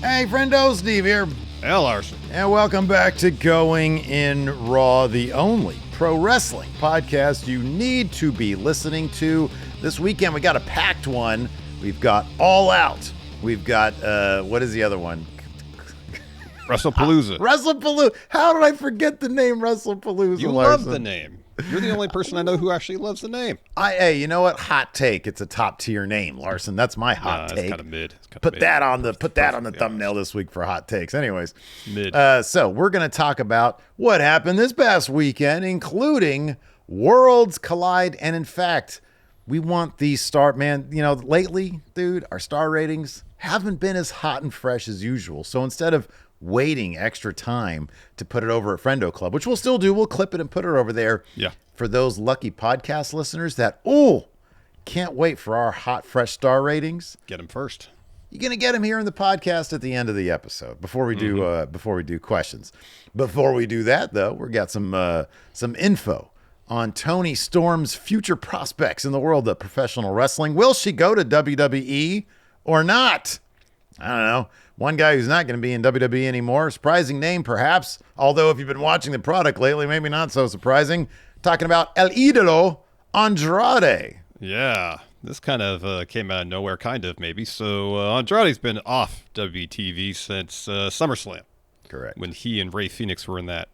Hey, friendo, Steve here. Hey, Larson. And welcome back to Going in Raw, the only pro wrestling podcast you need to be listening to. This weekend, we got a packed one. We've got All Out. We've got, what is the other one? WrestlePalooza. WrestlePalooza. How did I forget the name WrestlePalooza, You Larson? love the name. You're the only person I know who actually loves the name. Hey, you know what? Hot take. It's a top tier name, Larson. That's my hot take. It's kind of mid. Put that on the thumbnail this week for hot takes. Anyways, mid. So we're going to talk about what happened this past weekend, including Worlds Collide. And in fact, we want these lately, dude, our star ratings haven't been as hot and fresh as usual. So instead of waiting extra time to put it over at Friendo Club, which we'll still do, we'll clip it and put it over there. Yeah. For those lucky podcast listeners that, can't wait for our hot, fresh star ratings. Get them first. You're going to get them here in the podcast at the end of the episode before we do questions. Before we do that, though, we got some info on Toni Storm's future prospects in the world of professional wrestling. Will she go to WWE or not? I don't know. One guy who's not going to be in WWE anymore. Surprising name, perhaps. Although if you've been watching the product lately, maybe not so surprising. Talking about El Idolo Andrade. Yeah. This kind of came out of nowhere, kind of, maybe. So Andrade's been off WTV since SummerSlam. Correct. When he and Rey Fenix were in that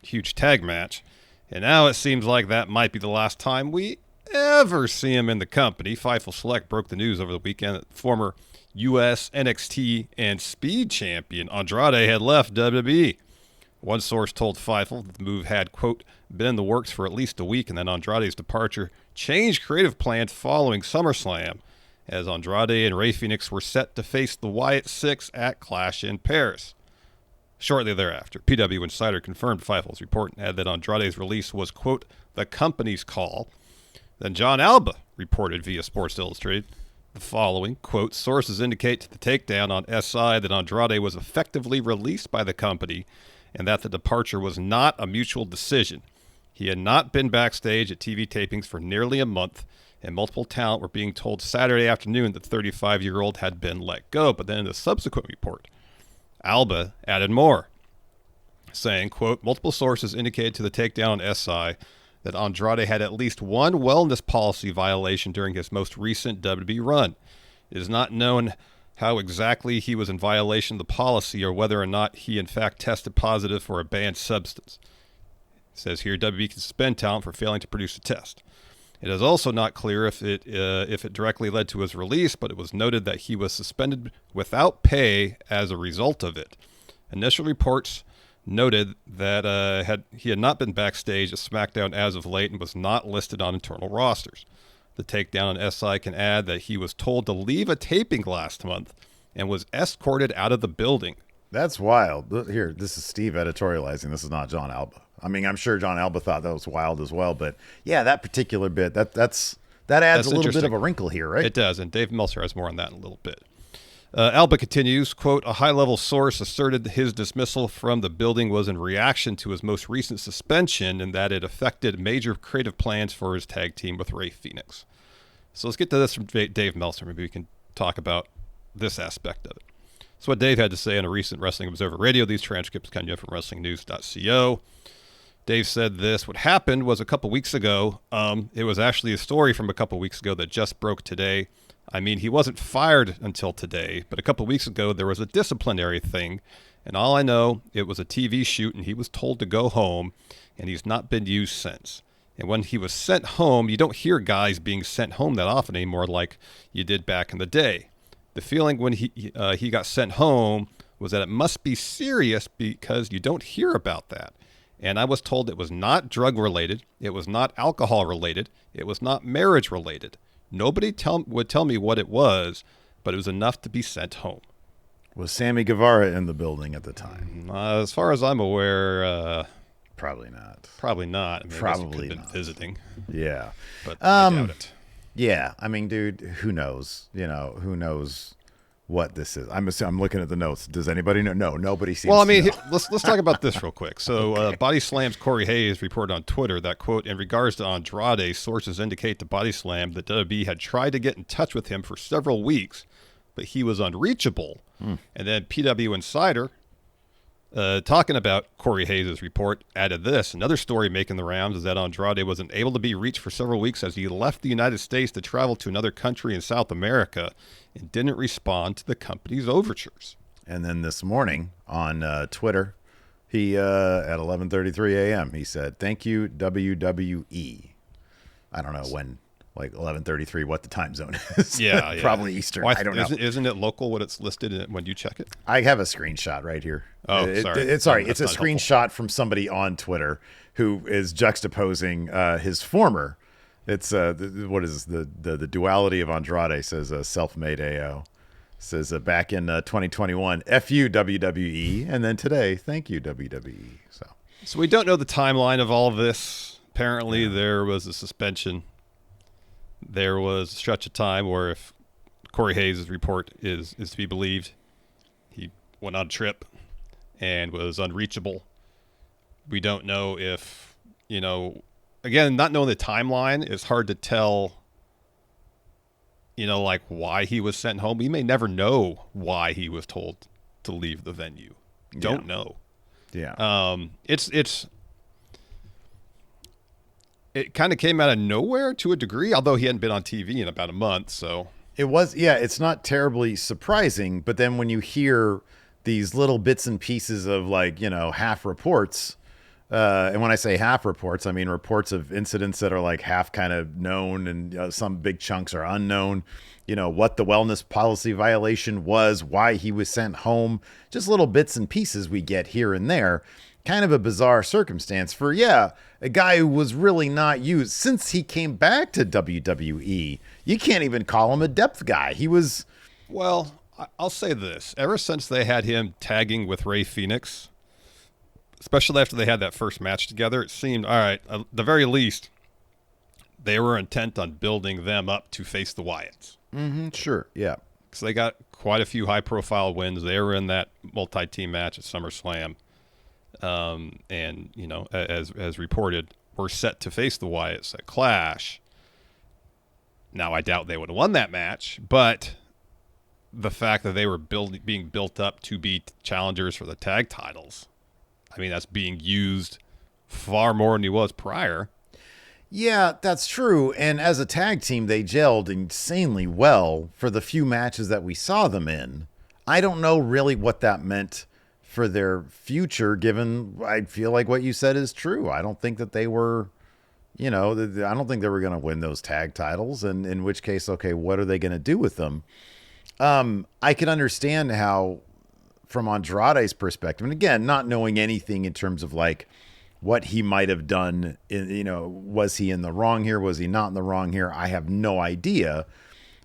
huge tag match. And now it seems like that might be the last time we ever see him in the company. Fightful Select broke the news over the weekend that former U.S., NXT, and Speed champion Andrade had left WWE. One source told Fightful that the move had, quote, been in the works for at least a week, and then Andrade's departure changed creative plans following SummerSlam, as Andrade and Rey Fenix were set to face the Wyatt Six at Clash in Paris. Shortly thereafter, PW Insider confirmed Fightful's report and added that Andrade's release was, quote, the company's call. Then John Alba reported via Sports Illustrated the following, quote, sources indicate to the takedown on SI that Andrade was effectively released by the company and that the departure was not a mutual decision. He had not been backstage at TV tapings for nearly a month, and multiple talent were being told Saturday afternoon that the 35-year-old had been let go. But then in the subsequent report, Alba added more, saying, quote, multiple sources indicated to the takedown on SI that Andrade had at least one wellness policy violation during his most recent WWE run. It is not known how exactly he was in violation of the policy or whether or not he in fact tested positive for a banned substance. It says here WWE can suspend talent for failing to produce a test. It is also not clear if it directly led to his release, but it was noted that he was suspended without pay as a result of it. Initial reports noted that he had not been backstage at SmackDown as of late and was not listed on internal rosters. The takedown on SI can add that he was told to leave a taping last month and was escorted out of the building. That's wild. Here, this is Steve editorializing. This is not John Alba. I mean, I'm sure John Alba thought that was wild as well, but yeah, that particular bit, that adds a little bit of a wrinkle here, right? It does, and Dave Meltzer has more on that in a little bit. Alba continues, quote, a high-level source asserted his dismissal from the building was in reaction to his most recent suspension and that it affected major creative plans for his tag team with Rey Fenix. So let's get to this from Dave Meltzer. Maybe we can talk about this aspect of it. So what Dave had to say on a recent Wrestling Observer Radio. These transcripts come from WrestlingNews.co. Dave said this. What happened was a couple weeks ago. It was actually a story from a couple weeks ago that just broke today. I mean, he wasn't fired until today, but a couple weeks ago there was a disciplinary thing, and all I know, it was a TV shoot, and he was told to go home, and he's not been used since. And when he was sent home, you don't hear guys being sent home that often anymore like you did back in the day. The feeling when he got sent home was that it must be serious because you don't hear about that. And I was told it was not drug-related, it was not alcohol-related, it was not marriage-related. Nobody would tell me what it was, but it was enough to be sent home. Was Sammy Guevara in the building at the time? As far as I'm aware, probably not. Probably not. I mean, probably been not. visiting. Yeah, but I doubt it. Yeah, I mean, dude, who knows? Who knows what this is? I'm looking at the notes. Does anybody know? No, nobody seems. Well, I mean, to know. let's talk about this real quick. So, Okay. Body Slam's Corey Hayes reported on Twitter that, quote, in regards to Andrade, sources indicate to Body Slam that WWE had tried to get in touch with him for several weeks, but he was unreachable. And then PW Insider, talking about Corey Hayes' report, added this. Another story making the rounds is that Andrade wasn't able to be reached for several weeks as he left the United States to travel to another country in South America and didn't respond to the company's overtures. And then this morning on Twitter, he at 11:33 a.m. he said, "Thank you, WWE." I don't know when, like 11:33, what the time zone is. Yeah, Probably Eastern. I don't know. Isn't it local what it's listed in when you check it? I have a screenshot right here. Oh, sorry. It's a screenshot from somebody on Twitter who is juxtaposing his former. It's what is this? The duality of Andrade, says self-made AO. Says back in 2021, "F-U WWE," and then today, "Thank you WWE." So we don't know the timeline of all of this. Apparently, there was a suspension. There was a stretch of time where, if Corey Hayes' report is to be believed, he went on a trip and was unreachable. We don't know if, again, not knowing the timeline, it's hard to tell, like why he was sent home. We may never know why he was told to leave the venue. Don't know. Yeah. It kind of came out of nowhere to a degree, although he hadn't been on TV in about a month. So it was, it's not terribly surprising. But then when you hear these little bits and pieces of half reports, and when I say half reports, I mean reports of incidents that are like half kind of known and some big chunks are unknown. What the wellness policy violation was, why he was sent home, just little bits and pieces we get here and there. Kind of a bizarre circumstance for, a guy who was really not used since he came back to WWE. You can't even call him a depth guy. He was... Well, I'll say this. Ever since they had him tagging with Rey Fenix, especially after they had that first match together, it seemed, all right, at the very least, they were intent on building them up to face the Wyatts. Mm-hmm, sure, yeah. Because they got quite a few high-profile wins. They were in that multi-team match at SummerSlam. And, as reported, were set to face the Wyatts at Clash. Now, I doubt they would have won that match, but the fact that they were being built up to be challengers for the tag titles, I mean, that's being used far more than he was prior. Yeah, that's true. And as a tag team, they gelled insanely well for the few matches that we saw them in. I don't know really what that meant for their future, given I feel like what you said is true. I don't think that they were, I don't think they were going to win those tag titles. And in which case, okay, what are they going to do with them? I can understand how, from Andrade's perspective, and again, not knowing anything in terms of what he might have done, was he in the wrong here? Was he not in the wrong here? I have no idea.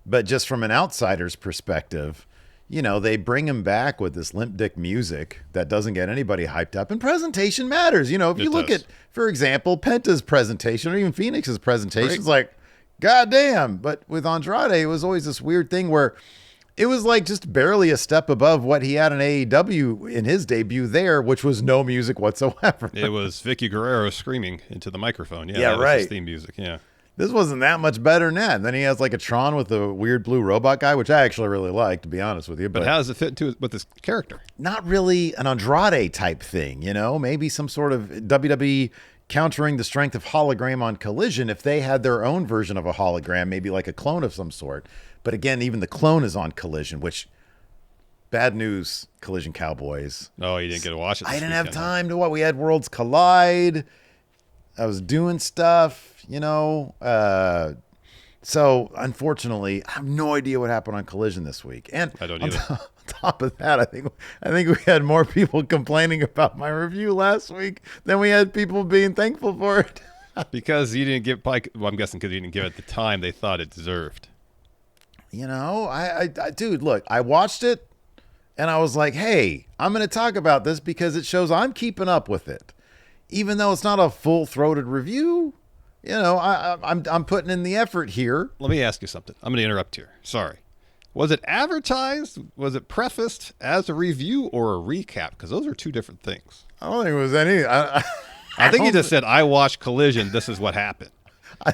But just from an outsider's perspective, they bring him back with this limp dick music that doesn't get anybody hyped up. And presentation matters. If you look at, for example, Penta's presentation or even Phoenix's presentation, it's like, goddamn. But with Andrade, it was always this weird thing where it was just barely a step above what he had in AEW in his debut there, which was no music whatsoever. It was Vicky Guerrero screaming into the microphone. Yeah, right. Was his theme music, yeah. This wasn't that much better than that. And then he has a Tron with the weird blue robot guy, which I actually really like, to be honest with you. But how does it fit with his character? Not really an Andrade type thing, maybe some sort of WWE countering the strength of hologram on Collision if they had their own version of a hologram, maybe like a clone of some sort. But again, even the clone is on Collision, which, bad news, Collision Cowboys. Oh, you didn't get to watch it this I didn't weekend, have time to watch. We had Worlds Collide. I was doing stuff, so unfortunately, I have no idea what happened on Collision this week. And I don't on either. Top of that, I think we had more people complaining about my review last week than we had people being thankful for it. Because you didn't give, I'm guessing because you didn't give it the time they thought it deserved. Dude, look, I watched it and I was like, hey, I'm going to talk about this because it shows I'm keeping up with it. Even though it's not a full-throated review, I'm putting in the effort here. Let me ask you something. I'm going to interrupt here. Sorry. Was it advertised? Was it prefaced as a review or a recap? Because those are two different things. I don't think it was any. I think you just said, I watched Collision. This is what happened.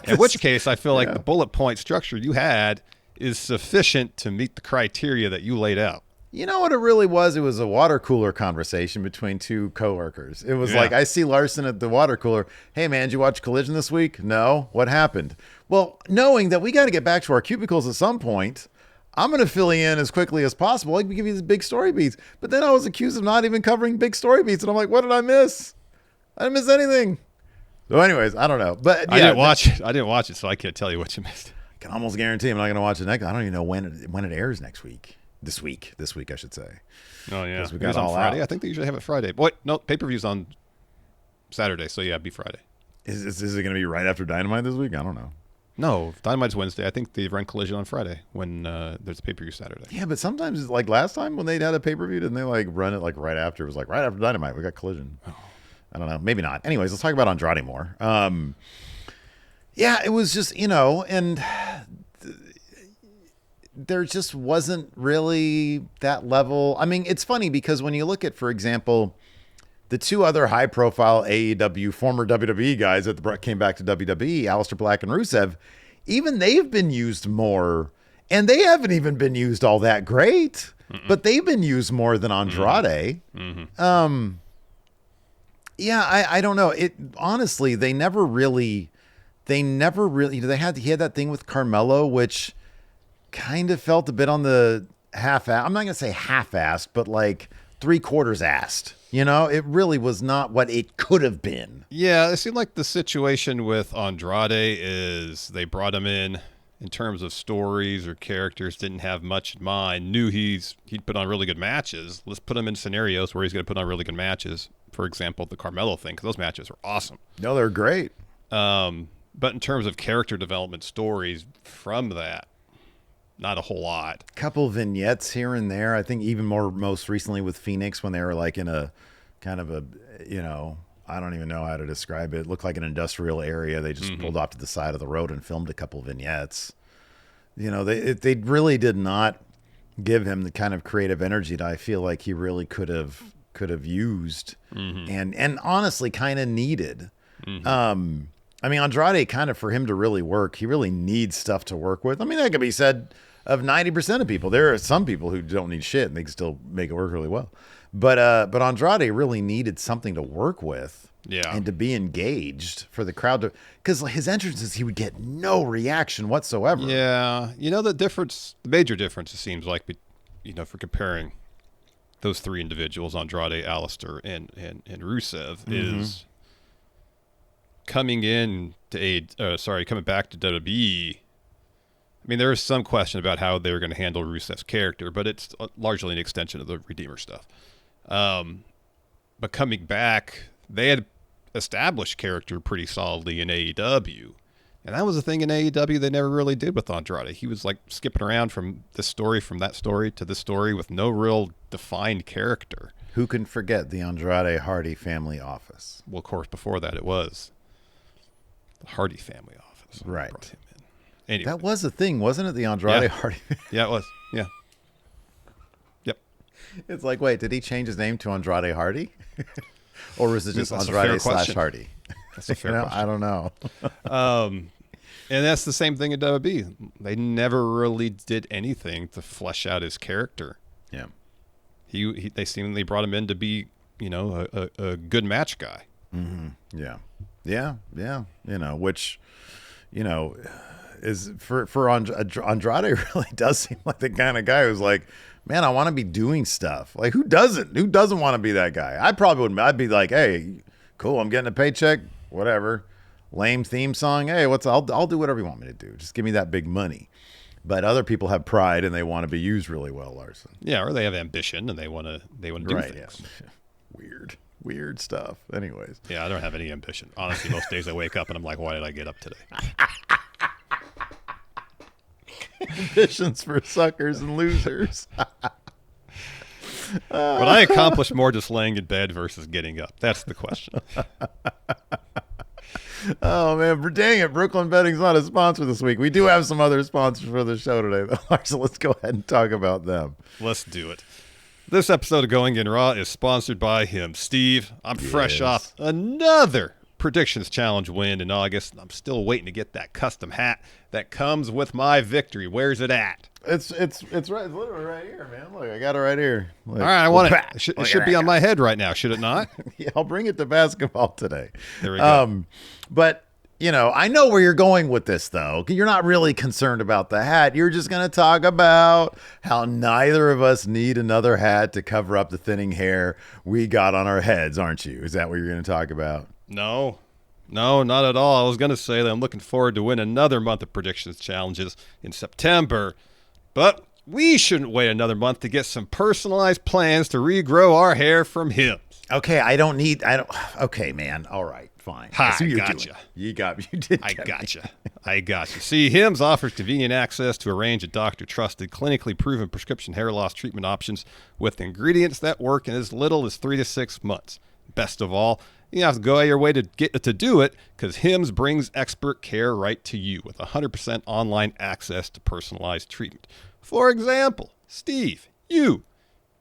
In which case, I feel like the bullet point structure you had is sufficient to meet the criteria that you laid out. You know what it really was? It was a water cooler conversation between two coworkers. It was like, I see Larson at the water cooler. Hey, man, did you watch Collision this week? No. What happened? Well, knowing that we got to get back to our cubicles at some point, I'm going to fill you in as quickly as possible. I can give you these big story beats. But then I was accused of not even covering big story beats. And I'm like, what did I miss? I didn't miss anything. So anyways, I don't know. But I didn't watch it. I didn't watch it, so I can't tell you what you missed. I can almost guarantee I'm not going to watch it next. I don't even know when it airs next week. This week, I should say. Oh, yeah. Because we got all on Friday. out. I think they usually have it Friday. But no, pay-per-view's on Saturday, so yeah, it'd be Friday. Is it going to be right after Dynamite this week? I don't know. No, Dynamite's Wednesday. I think they run Collision on Friday when there's a pay-per-view Saturday. Yeah, but sometimes, like last time when they had a pay-per-view, didn't they like run it like right after? It was like right after Dynamite. We got Collision. Oh. I don't know. Maybe not. Anyways, let's talk about Andrade more. Yeah, it was just, and there just wasn't really that level. I mean, it's funny because when you look at, for example, the two other high-profile AEW former WWE guys that came back to WWE, Aleister Black and Rusev, even they've been used more, and they haven't even been used all that great. But they've been used more than Andrade. Yeah, I don't know. It honestly, he had that thing with Carmelo, which kind of felt a bit on the I'm not going to say half-assed, but like 3/4 assed. It really was not what it could have been. Yeah, it seemed like the situation with Andrade is they brought him in terms of stories or characters, didn't have much in mind, knew he'd put on really good matches. Let's put him in scenarios where he's going to put on really good matches. For example, the Carmelo thing, because those matches are awesome. No, they're great. But in terms of character development stories from that, not a whole lot. Couple vignettes here and there. I think even most recently with Phoenix when they were like in a kind of a, I don't even know how to describe it. It looked like an industrial area. They just pulled off to the side of the road and filmed a couple vignettes. They really did not give him the kind of creative energy that I feel like he really could have used and honestly kind of needed. I mean, Andrade kind of, for him to really work, he really needs stuff to work with. I mean, that could be said of 90% of people. There are some people who don't need shit and they can still make it work really well. But Andrade really needed something to work with and to be engaged for the crowd to, because his entrances, he would get no reaction whatsoever. Yeah. The major difference, it seems like, for comparing those three individuals, Andrade, Aleister, and Rusev, is coming back to WWE. I mean, there is some question about how they were going to handle Rusev's character, but it's largely an extension of the Redeemer stuff. But coming back, they had established character pretty solidly in AEW. And that was a thing in AEW they never really did with Andrade. He was like skipping around from this story, from that story to this story with no real defined character. Who can forget the Andrade Hardy family office? Well, of course, before that it was the Hardy family office. Right. Brought him in. Anyway. That was a thing, wasn't it? The Andrade Hardy. Yeah, it was. Yeah. Yep. It's like, wait, did he change his name to Andrade Hardy? Or was it just Andrade / Hardy? That's a fair question. I don't know. And that's the same thing at WWE. They never really did anything to flesh out his character. Yeah. They seemingly brought him in to be, a good match guy. Mm-hmm. Yeah. Yeah. Which, is for Andrade really does seem like the kind of guy who's like, man, I want to be doing stuff. Like, who doesn't? Who doesn't want to be that guy? I probably wouldn't. I'd be like, hey, cool, I'm getting a paycheck, whatever. Lame theme song. Hey, I'll do whatever you want me to do. Just give me that big money. But other people have pride and they want to be used really well, Larson. Yeah, or they have ambition and they want to do things. Yeah. Weird stuff. Anyways. Yeah, I don't have any ambition. Honestly, most days I wake up and I'm like, why did I get up today? Ambitions for suckers and losers. But I accomplish more just laying in bed versus getting up. That's the question. Oh, man. Dang it. Brooklyn Betting's not a sponsor this week. We do have some other sponsors for the show today, though. So let's go ahead and talk about them. Let's do it. This episode of Going In Raw is sponsored by him. Steve, I'm fresh off another predictions challenge win in August. I'm still waiting to get that custom hat that comes with my victory. Where's it at? It's right. It's literally right here, man. Look, I got it right here. Look. All right, I want it. It should be on my head right now, should it not? Yeah, I'll bring it to basketball today. There we go. But I know where you're going with this, though. You're not really concerned about the hat. You're just going to talk about how neither of us need another hat to cover up the thinning hair we got on our heads, aren't you? Is that what you're going to talk about? No, not at all. I was going to say that I'm looking forward to win another month of predictions challenges in September, but we shouldn't wait another month to get some personalized plans to regrow our hair from him. Okay, okay, man. All right, fine. I gotcha. You got me. I gotcha. See, Hims offers convenient access to a range of doctor-trusted, clinically proven prescription hair loss treatment options with ingredients that work in as little as 3 to 6 months. Best of all, you have to go out of your way to do it because Hims brings expert care right to you with 100% online access to personalized treatment. For example, Steve, you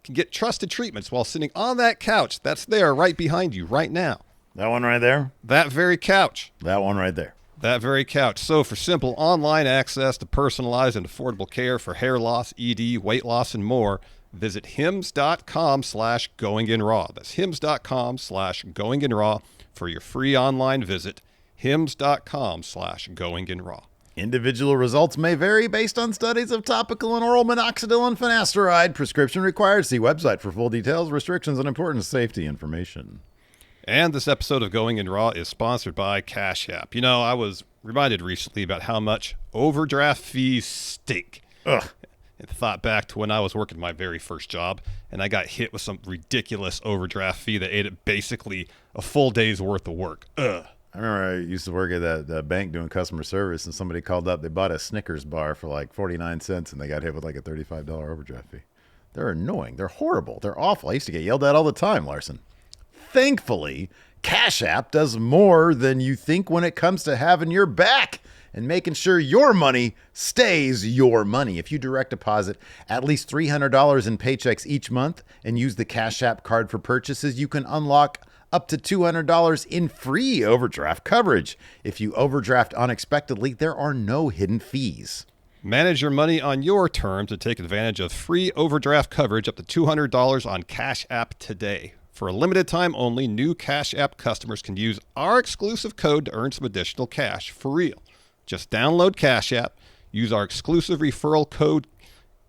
can get trusted treatments while sitting on that couch that's there right behind you right now. That one right there? That very couch. That one right there. That very couch. So for simple online access to personalized and affordable care for hair loss, ED, weight loss, and more, visit hims.com/goinginraw. That's hims.com/goinginraw for your free online visit. hims.com/goinginraw. Individual results may vary based on studies of topical and oral minoxidil and finasteride. Prescription required. See website for full details, restrictions, and important safety information. And this episode of Going in Raw is sponsored by Cash App. I was reminded recently about how much overdraft fees stink. Ugh. And thought back to when I was working my very first job, and I got hit with some ridiculous overdraft fee that ate up basically a full day's worth of work. Ugh. I remember I used to work at that bank doing customer service, and somebody called up. They bought a Snickers bar for like 49 cents, and they got hit with like a $35 overdraft fee. They're annoying. They're horrible. They're awful. I used to get yelled at all the time, Larson. Thankfully, Cash App does more than you think when it comes to having your back and making sure your money stays your money. If you direct deposit at least $300 in paychecks each month and use the Cash App card for purchases, you can unlock up to $200 in free overdraft coverage. If you overdraft unexpectedly, there are no hidden fees. Manage your money on your terms and take advantage of free overdraft coverage up to $200 on Cash App today. For a limited time only, new Cash App customers can use our exclusive code to earn some additional cash for real. Just download Cash App, use our exclusive referral code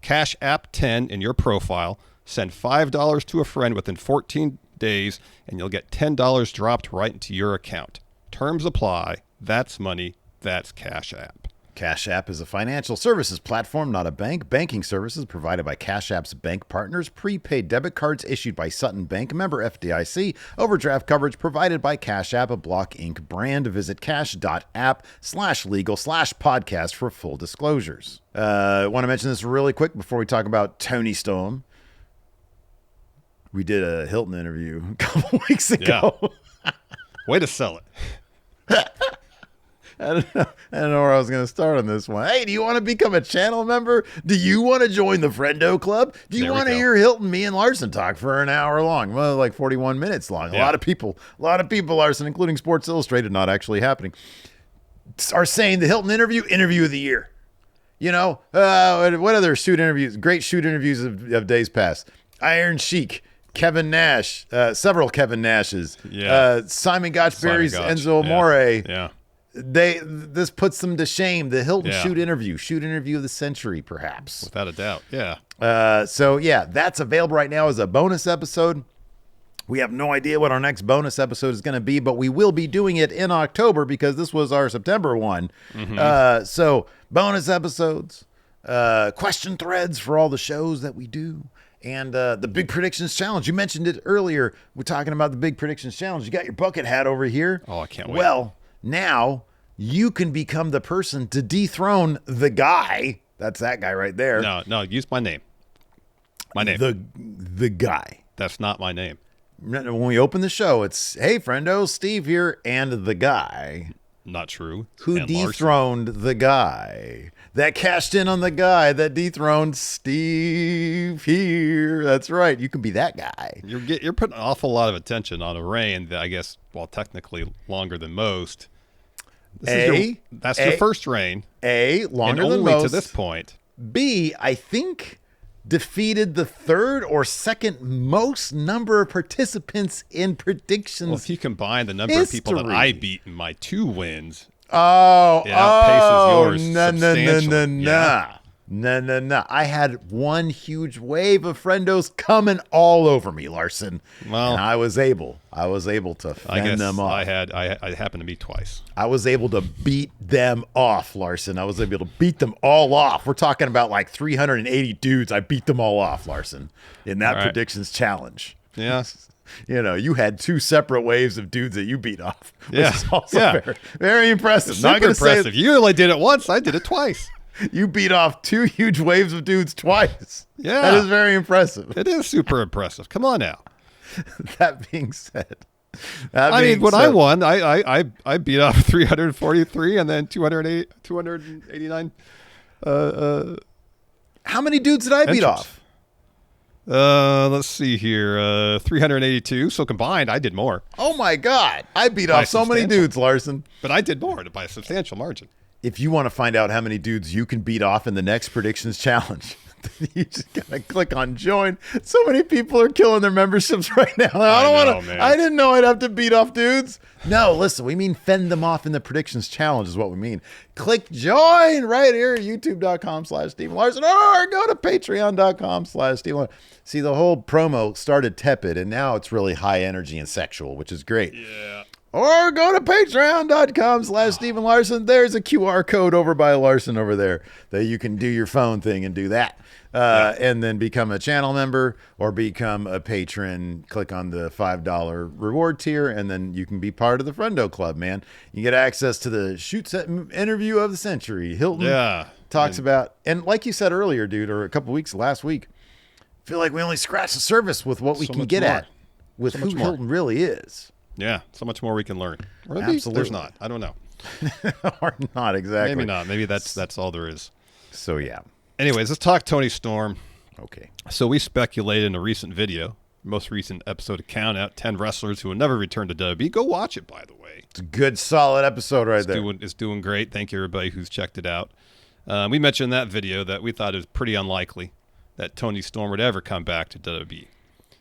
CashApp10 in your profile, send $5 to a friend within 14 days, and you'll get $10 dropped right into your account. Terms apply. That's money. That's Cash App. Cash App is a financial services platform, not a bank. Banking services provided by Cash App's bank partners. Prepaid debit cards issued by Sutton Bank, member FDIC. Overdraft coverage provided by Cash App, a Block Inc. brand. Visit cash.app/legal/podcast for full disclosures. I want to mention this really quick before we talk about Toni Storm. We did a Hilton interview a couple weeks ago. Yeah. Way to sell it. I don't know where I was going to start on this one. Hey, do you want to become a channel member? Do you want to join the Friendo Club? Do you want to hear Hilton, me, and Larson talk for an hour long? Well, like 41 minutes long. Yeah. A lot of people, Larson, including Sports Illustrated, not actually happening, are saying the Hilton interview of the year. What other shoot interviews? Great shoot interviews of days past. Iron Sheik. Kevin Nash, several Kevin Nashes. Yeah. Simon Gotch-Berry's Enzo Amore. Yeah. This puts them to shame. The Hilton shoot interview of the century, perhaps. Without a doubt, yeah. That's available right now as a bonus episode. We have no idea what our next bonus episode is going to be, but we will be doing it in October because this was our September one. Mm-hmm. So bonus episodes, question threads for all the shows that we do. And the Big Predictions Challenge. You mentioned it earlier. We're talking about the Big Predictions Challenge. You got your bucket hat over here. Oh, I can't wait. Well, now you can become the person to dethrone the guy. That's that guy right there. No, use my name. My name. The guy. That's not my name. When we open the show, it's, hey, friendo, Steve here, and the guy. Not true. Who And Larson. dethroned the guy that cashed in on the guy that dethroned Steve here? That's right. You can be that guy. You're putting an awful lot of attention on a reign that I guess, while technically longer than most, that's your first reign. Longer and than only most. to this point. B, I think defeated the third or second most number of participants in predictions. Well, if you combine the number of people that I beat in my 2 wins, it outpaces yours substantially. No. I had one huge wave of friendos coming all over me, Larson. Well, and I was able to fend them off. I happened to be twice. I was able to beat them off, Larson. I was able to beat them all off. We're talking about like 380 dudes. I beat them all off, Larson, in that predictions challenge. Yeah. You know, you had 2 separate waves of dudes that you beat off. Which is also very, very impressive. Super impressive. You only did it once. I did it twice. You beat off 2 huge waves of dudes twice. Yeah. That is very impressive. It is super impressive. Come on now. That being said. When I won, I beat off 343 and then 289. How many dudes did I beat off? Let's see here. 382. So combined, I did more. Oh my God. I beat off so many dudes, Larson. But I did more by a substantial margin. If you want to find out how many dudes you can beat off in the next predictions challenge, you just gotta click on join. So many people are killing their memberships right now. I didn't know I'd have to beat off dudes. No, listen, we mean fend them off in the predictions challenge is what we mean. Click join right here, youtube.com/Stephen Larson, or go to patreon.com/Stephen Larson. See, the whole promo started tepid and now it's really high energy and sexual, which is great. Yeah. Or go to patreon.com/Stephen Larson. There's a QR code over by Larson over there that you can do your phone thing and do that. And then become a channel member or become a patron. Click on the $5 reward tier, and then you can be part of the Friendo Club, man. You get access to the shoot set interview of the century. Hilton talks about, and like you said earlier, dude, or a couple weeks last week, I feel like we only scratched the surface with what we can get at with who Hilton really is. Yeah, so much more we can learn. Or maybe Absolutely. there's not. I don't know. Or not exactly. Maybe not. Maybe that's all there is. So yeah. Anyways, let's talk Toni Storm. Okay. So we speculated in a recent video, most recent episode of Count Out, 10 wrestlers who will never return to WWE. Go watch it, by the way. It's a good, solid episode there. It's doing great. Thank you, everybody who's checked it out. We mentioned in that video that we thought it was pretty unlikely that Toni Storm would ever come back to WWE.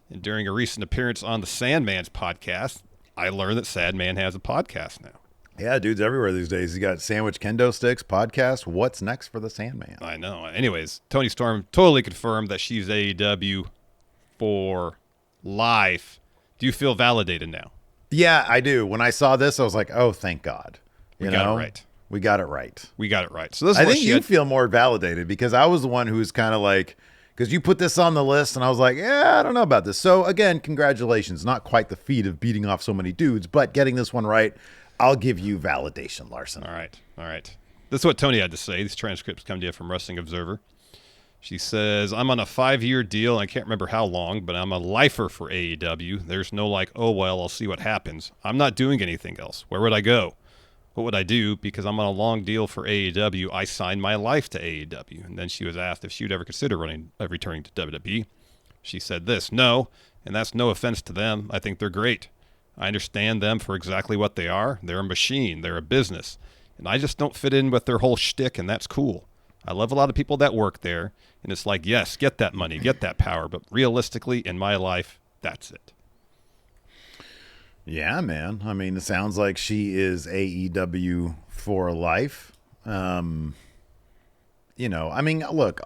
And during a recent appearance on the Sandman's podcast, I learned that Sadman has a podcast now. Yeah, dude's everywhere these days. He's got Sandwich Kendo Sticks, podcast. What's next for the Sandman? I know. Anyways, Toni Storm totally confirmed that she's AEW for life. Do you feel validated now? Yeah, I do. When I saw this, I was like, oh, thank God. We got it right. We got it right. We got it right. So this is I think you feel more validated because I was the one who was kind of like, because you put this on the list and I was like, yeah, I don't know about this. So again, congratulations. Not quite the feat of beating off so many dudes, but getting this one right, I'll give you validation, Larson. All right. This is what Toni had to say. These transcripts come to you from Wrestling Observer. She says, I'm on a 5-year deal. I can't remember how long, but I'm a lifer for AEW. There's no like, oh, well, I'll see what happens. I'm not doing anything else. Where would I go? What would I do? Because I'm on a long deal for AEW. I signed my life to AEW. And then she was asked if she would ever consider returning to WWE. She said this, no, and that's no offense to them. I think they're great. I understand them for exactly what they are. They're a machine. They're a business. And I just don't fit in with their whole shtick, and that's cool. I love a lot of people that work there, and it's like, yes, get that money, get that power, but realistically, in my life, that's it. Yeah, man. I mean, it sounds like she is AEW for life. You know, I mean, look,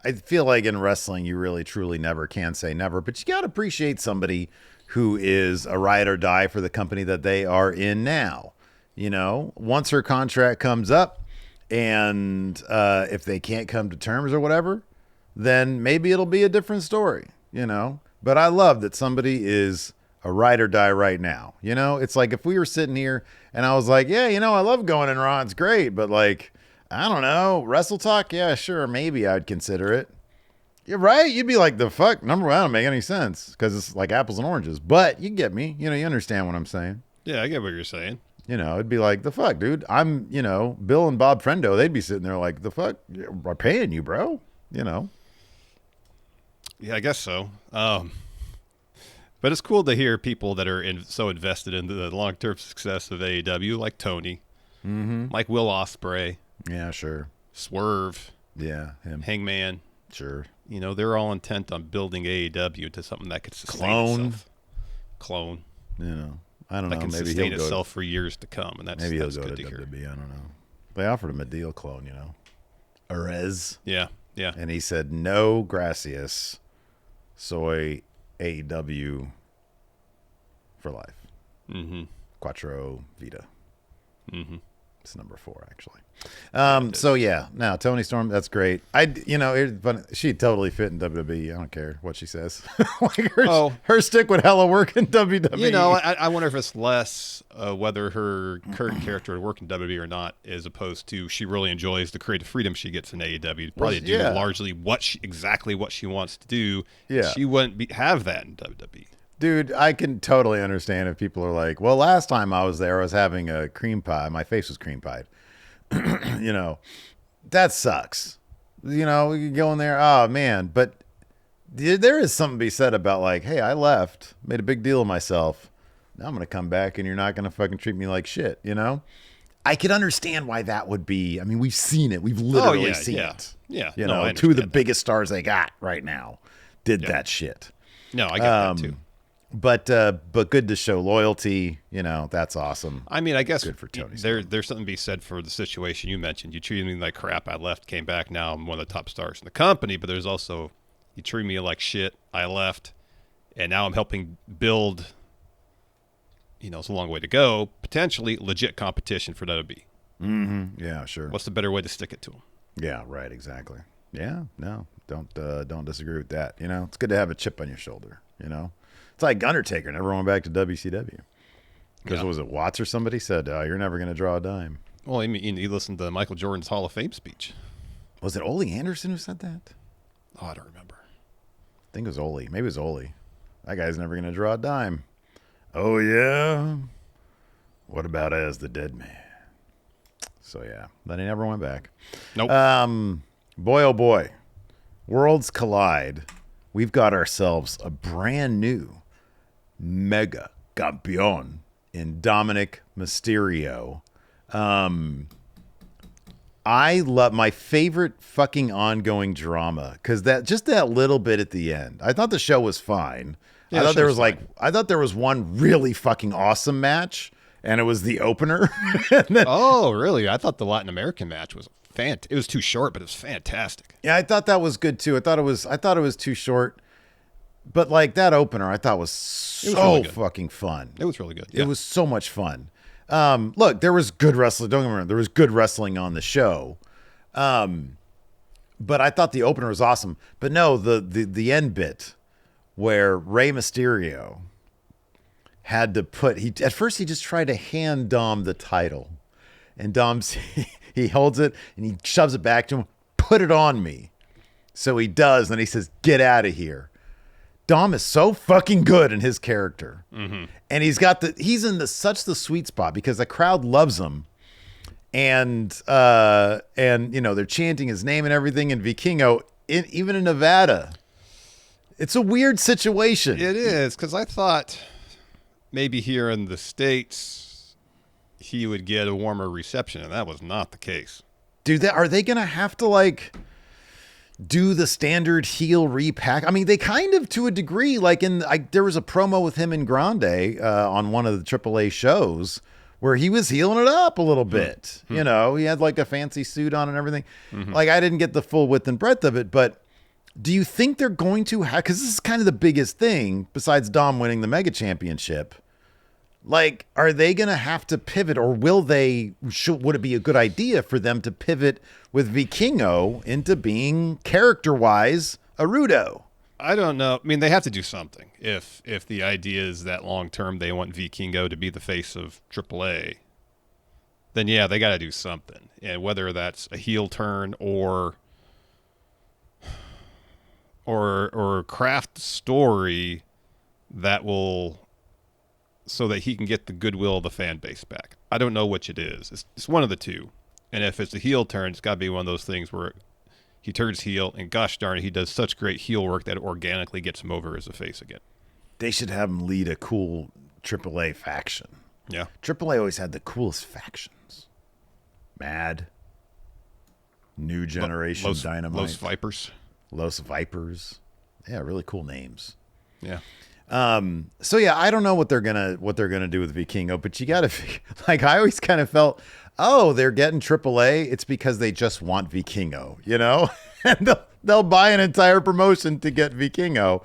I feel like in wrestling, you really, truly never can say never, but you got to appreciate somebody who is a ride or die for the company that they are in now. You know, once her contract comes up and if they can't come to terms or whatever, then maybe it'll be a different story, you know. But I love that somebody is a ride or die right now. You know, it's like if we were sitting here and I was like, yeah, you know, I love going in Raw. It's great. But like, I don't know, Wrestle Talk. Yeah, sure. Maybe I'd consider it. You're right. You'd be like, the fuck? Number one, I don't make any sense because it's like apples and oranges. But you get me. You know, you understand what I'm saying. Yeah, I get what you're saying. You know, it'd be like, the fuck, dude? I'm, Bill and Bob Friendo. They'd be sitting there like, the fuck? We're paying you, bro. You know? Yeah, I guess so. But it's cool to hear people that are so invested in the long-term success of AEW, like Tony, like Will Ospreay. Yeah, sure. Swerve. Yeah, him. Hangman. Sure. They're all intent on building AEW to something that could sustain itself. Clone. I don't know. That can Maybe sustain he'll itself for years to come, and maybe he'll that's go good to to hear. WWE. I don't know. They offered him a deal clone, Arez. Yeah. And he said, no, gracias. Soy AEW for life. Quattro Vita. It's number 4, actually. So yeah, now Toni Storm, that's great. She'd totally fit in WWE. I don't care what she says. Like her stick would hella work in WWE. I wonder if it's less whether her current character would work in WWE or not, as opposed to she really enjoys the creative freedom she gets in AEW. Probably do largely exactly what she wants to do. Yeah, she wouldn't have that in WWE. Dude, I can totally understand if people are like, well, last time I was there, I was having a cream pie. My face was cream pied. That sucks. You go in there, oh, man. But there is something to be said about like, hey, I left, made a big deal of myself. Now I'm going to come back and you're not going to fucking treat me like shit, I could understand why that would be. I mean, we've seen it. We've literally seen it. Yeah. Two of the biggest stars they got right now did that shit. No, I get that too. But good to show loyalty. That's awesome. I mean, I guess good for Toni. There's something to be said for the situation you mentioned. You treated me like crap. I left, came back. Now I'm one of the top stars in the company. But there's also, you treat me like shit. I left, and now I'm helping build. It's a long way to go. Potentially legit competition for WWE. Yeah, sure. What's the better way to stick it to them? Yeah, right. Exactly. Yeah. No, don't disagree with that. It's good to have a chip on your shoulder. It's like Undertaker never went back to WCW. Because was it Watts or somebody said, you're never going to draw a dime. Well, I mean, you listened to Michael Jordan's Hall of Fame speech. Was it Ole Anderson who said that? Oh, I don't remember. I think it was Ole. Maybe it was Ole. That guy's never going to draw a dime. Oh, yeah? What about as the dead man? So, yeah. Then he never went back. Nope. Boy, oh, boy. Worlds collide. We've got ourselves a brand new mega campeón in Dominic Mysterio. I love my favorite fucking ongoing drama because that little bit at the end. I thought the show was fine. Yeah, I thought there was one really fucking awesome match, and it was the opener. Oh, really? I thought the Latin American match was it was too short, but it was fantastic. Yeah, I thought that was good too. I thought it was too short. But like that opener, I thought was so fucking fun. It was really good. Yeah. It was so much fun. Look, there was good wrestling. Don't get me wrong. There was good wrestling on the show. But I thought the opener was awesome. But no, the end bit where Rey Mysterio had to at first he just tried to hand Dom the title. And Dom's, he holds it and he shoves it back to him. Put it on me. So he does. And he says, get out of here. Dom is so fucking good in his character. And he's in such the sweet spot because the crowd loves him. And they're chanting his name and everything in Vikingo, even in Nevada. It's a weird situation. It is, because I thought maybe here in the States he would get a warmer reception, and that was not the case. Dude, are they going to have to do the standard heel repack? I mean, they kind of, to a degree, there was a promo with him and Grande on one of the AAA shows where he was healing it up a little bit. He had a fancy suit on and everything. I didn't get the full width and breadth of it, but do you think they're going to have, because this is kind of the biggest thing besides Dom winning the Mega Championship, are they going to have to pivot, or would it be a good idea for them to pivot with Vikingo into being character-wise a Rudo? I don't know. I mean, they have to do something. If the idea is that long-term they want Vikingo to be the face of AAA, then yeah, they got to do something. And whether that's a heel turn or craft story that will, so that he can get the goodwill of the fan base back. I don't know which it is. It's one of the two. And if it's a heel turn, it's got to be one of those things where he turns heel, and gosh darn it, he does such great heel work that it organically gets him over as a face again. They should have him lead a cool AAA faction. Yeah. AAA always had the coolest factions. Mad, New Generation, Dynamite, Los Vipers. Yeah, really cool names. Yeah. So yeah, I don't know what they're gonna do with Vikingo, but you gotta like I always kind of felt, oh, they're getting AAA. It's because they just want Vikingo, you know, and they'll buy an entire promotion to get Vikingo,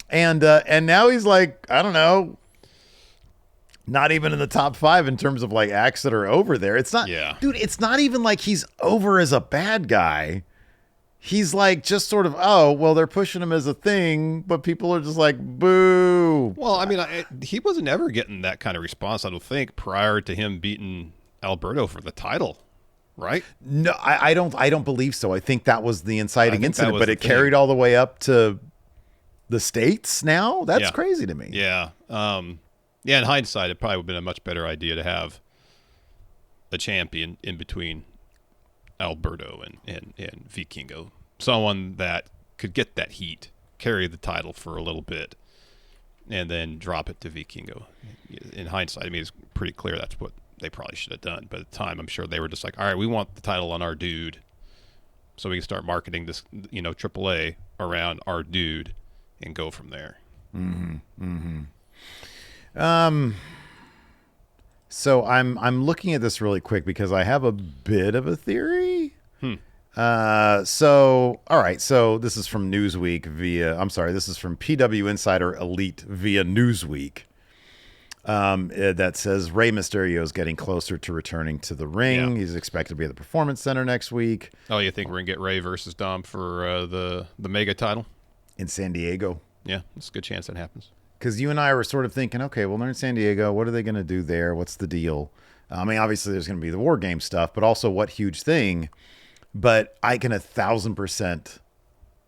and now he's like, I don't know, not even in the top 5 in terms of like acts that are over there. It's not, dude. It's not even like he's over as a bad guy. He's like just sort of, oh, well, they're pushing him as a thing, but people are just like, boo. Well, I mean, he wasn't ever getting that kind of response, I don't think, prior to him beating Alberto for the title, right? No, I don't believe so. I think that was the inciting incident, but it carried all the way up to the States now? That's crazy to me. Yeah. Yeah, in hindsight, it probably would have been a much better idea to have a champion in between Alberto and Vikingo, someone that could get that heat, carry the title for a little bit, and then drop it to Vikingo. In hindsight, I mean, it's pretty clear that's what they probably should have done. But at the time, I'm sure they were just like, all right, we want the title on our dude, so we can start marketing this, AAA around our dude and go from there. So I'm looking at this really quick because I have a bit of a theory. So all right, so this is from Newsweek this is from PW Insider Elite via Newsweek. That says Rey Mysterio is getting closer to returning to the ring. He's expected to be at the Performance Center next week. Oh, you think we're gonna get Rey versus Dom for the mega title in San Diego? Yeah, there's a good chance that happens. Because you and I were sort of thinking, okay, well, they're in San Diego. What are they going to do there? What's the deal? I mean, obviously, there's going to be the War Game stuff, but also what huge thing. But I can 1,000%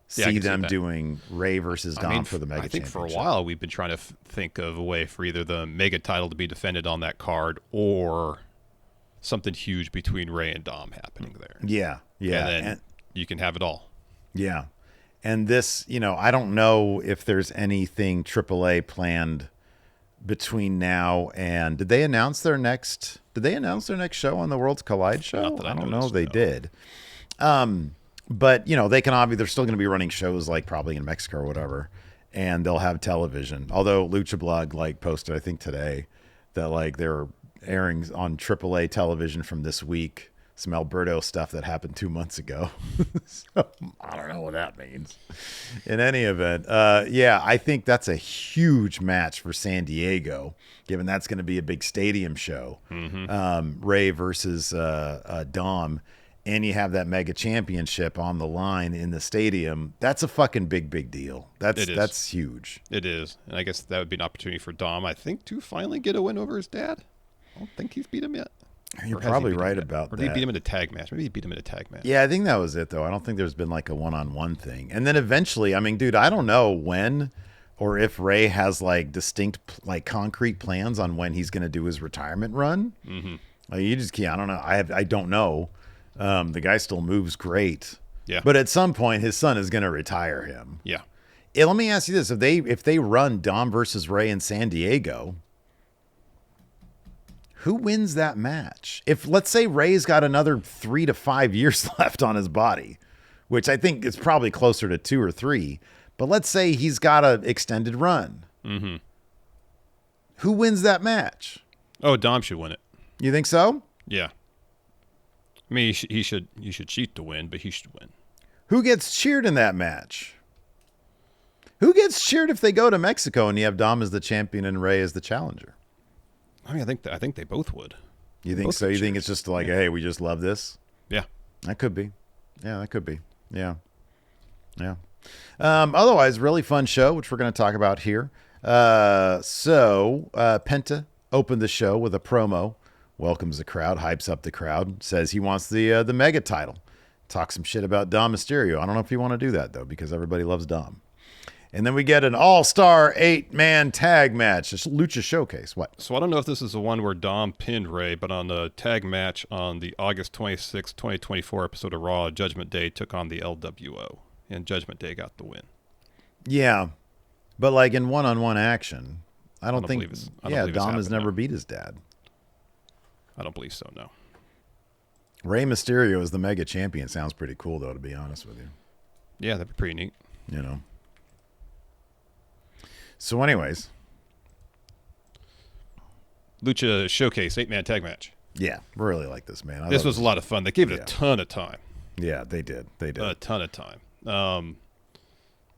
see them doing Rey versus Dom for the Mega Championship. I think for a while we've been trying to think of a way for either the Mega title to be defended on that card or something huge between Rey and Dom happening there. Yeah. And then you can have it all. Yeah. And this, I don't know if there's anything AAA planned between now and did they announce their next show on the Worlds Collide show? I don't know if they did. But they can they're still going to be running shows like probably in Mexico or whatever, and they'll have television. Although Lucha Blog posted I think today that they're airing on AAA television from this week some Alberto stuff that happened 2 months ago. So, I don't know what that means. In any event, I think that's a huge match for San Diego, given that's going to be a big stadium show. Rey versus Dom, and you have that Mega Championship on the line in the stadium. That's a fucking big deal. That's huge. It is. And I guess that would be an opportunity for Dom, I think, to finally get a win over his dad. I don't think he's beat him yet. You're probably right about that. Or did he beat him in a tag match? Maybe he beat him in a tag match. Yeah, I think that was it, though. I don't think there's been a one-on-one thing. And then eventually, I mean, dude, I don't know when or if Rey has distinct, concrete plans on when he's going to do his retirement run. You just can't. I don't know. I don't know. The guy still moves great. Yeah. But at some point, his son is going to retire him. Yeah. Let me ask you this: if they run Dom versus Rey in San Diego, who wins that match? If, let's say, Rey's got another 3 to 5 years left on his body, which I think is probably closer to 2 or 3, but let's say he's got an extended run. Who wins that match? Oh, Dom should win it. You think so? Yeah. I mean, you should cheat to win, but he should win. Who gets cheered in that match? Who gets cheered if they go to Mexico and you have Dom as the champion and Rey as the challenger? I mean, I think they both would. You think so? You think it's just hey, we just love this? Yeah. That could be. Yeah, that could be. Yeah. Otherwise, really fun show, which we're going to talk about here. Penta opened the show with a promo, welcomes the crowd, hypes up the crowd, says he wants the Mega title. Talk some shit about Dom Mysterio. I don't know if you want to do that, though, because everybody loves Dom. And then we get an all-star 8-man tag match. It's Lucha Showcase. What? So I don't know if this is the one where Dom pinned Ray, but on the tag match on the August 26, 2024 episode of Raw, Judgment Day took on the LWO, and Judgment Day got the win. Yeah, but like in one-on-one action, I don't think. Dom has never beat his dad. I don't believe so. No. Rey Mysterio as the Mega Champion sounds pretty cool, though. To be honest with you. Yeah, that'd be pretty neat. You know. So, anyways, Lucha Showcase 8-man tag match. Yeah, really like this, man. This was a lot of fun. They gave it a ton of time. Yeah, they did. A ton of time.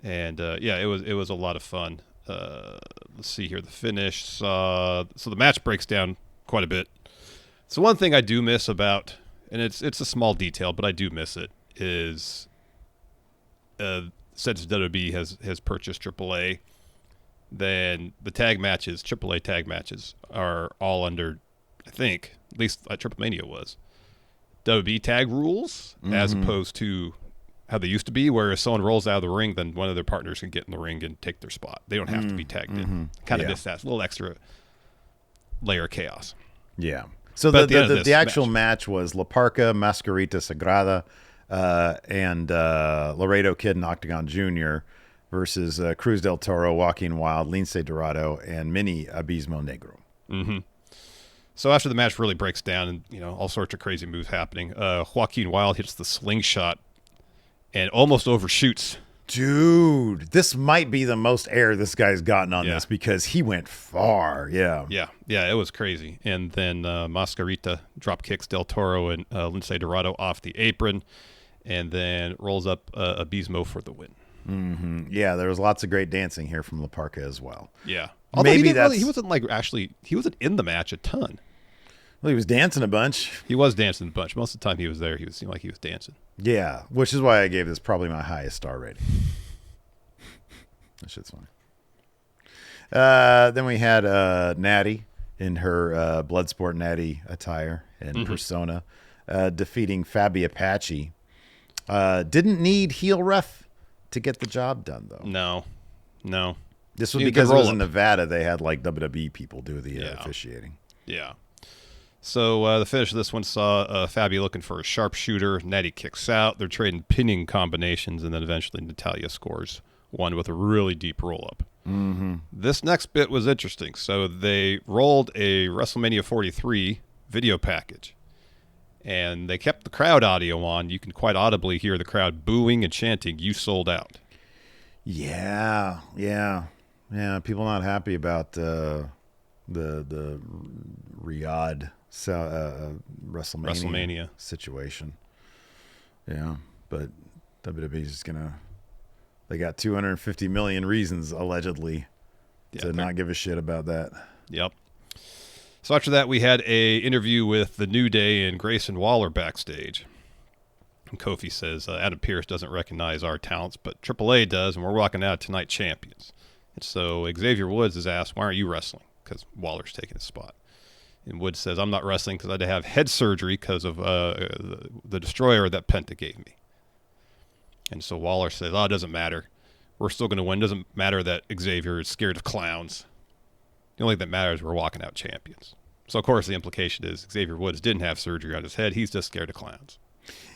It was a lot of fun. Let's see here, the finish. So the match breaks down quite a bit. So one thing I do miss about, and it's a small detail, but I do miss it, is since WWE has purchased AAA, then the tag matches, AAA tag matches, are all under, I think, at least Triple Mania was, WWE tag rules, as opposed to how they used to be, where if someone rolls out of the ring, then one of their partners can get in the ring and take their spot. They don't have to be tagged in. Kind of miss that. It's a little extra layer of chaos. Yeah. So the actual match was La Parca, Mascarita Sagrada, and Laredo Kid and Octagon Jr. versus Cruz del Toro, Joaquin Wild, Lince Dorado, and Mini Abismo Negro. Mm-hmm. So after the match really breaks down and, all sorts of crazy moves happening, Joaquin Wild hits the slingshot and almost overshoots. Dude, this might be the most air this guy's gotten on this because he went far. Yeah, it was crazy. And then Mascarita drop kicks Del Toro and Lince Dorado off the apron, and then rolls up Abismo for the win. Mm-hmm. Yeah, there was lots of great dancing here from La Parca as well. Yeah, although he wasn't in the match a ton. Well, he was dancing a bunch. He was dancing a bunch. Most of the time he was there, he seemed like he was dancing. Yeah, which is why I gave this probably my highest star rating. That shit's funny. Then we had Natty in her Bloodsport Natty attire and persona, defeating Fabi Apache. Didn't need heel ref to get the job done, though. No. This was because it was in Nevada. They had like WWE people do the officiating. Yeah. So the finish of this one saw Fabi looking for a sharpshooter. Natty kicks out. They're trading pinning combinations, and then eventually Natalya scores one with a really deep roll-up. Mm-hmm. This next bit was interesting. So they rolled a WrestleMania 43 video package, and they kept the crowd audio on. You can quite audibly hear the crowd booing and chanting, "You sold out." Yeah. People not happy about the Riyadh WrestleMania situation. Yeah, but WWE's just they got 250 million reasons allegedly to not give a shit about that. Yep. So after that, we had a interview with the New Day and Grayson Waller backstage. And Kofi says Adam Pearce doesn't recognize our talents, but AAA does, and we're walking out tonight champions. And so Xavier Woods is asked, "Why aren't you wrestling?" Because Waller's taking his spot. And Woods says, "I'm not wrestling because I had to have head surgery because of the destroyer that Penta gave me." And so Waller says, "Oh, it doesn't matter. We're still going to win. It doesn't matter that Xavier is scared of clowns. The only thing that matters is we're walking out champions." So, of course, the implication is Xavier Woods didn't have surgery on his head. He's just scared of clowns.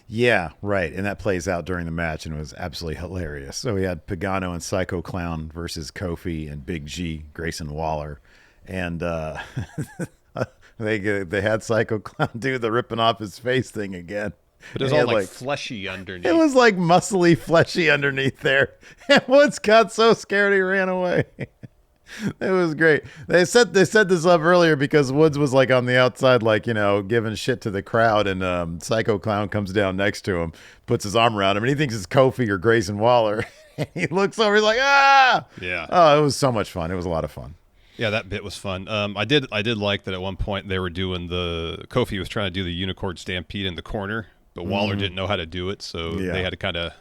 Yeah, right. And that plays out during the match, and it was absolutely hilarious. So we had Pagano and Psycho Clown versus Kofi and Big G, Grayson Waller. And they had Psycho Clown do the ripping off his face thing again. But it was all like fleshy underneath. It was like muscly, fleshy underneath there. And Woods got so scared he ran away. It was great. They set this up earlier because Woods was like on the outside, like, giving shit to the crowd, and Psycho Clown comes down next to him, puts his arm around him, and he thinks it's Kofi or Grayson Waller. He looks over, he's like, "Ah!" Yeah. Oh, it was so much fun. It was a lot of fun. Yeah, that bit was fun. I did like that at one point they were doing Kofi was trying to do the unicorn stampede in the corner, but Waller didn't know how to do it, so they had to kind of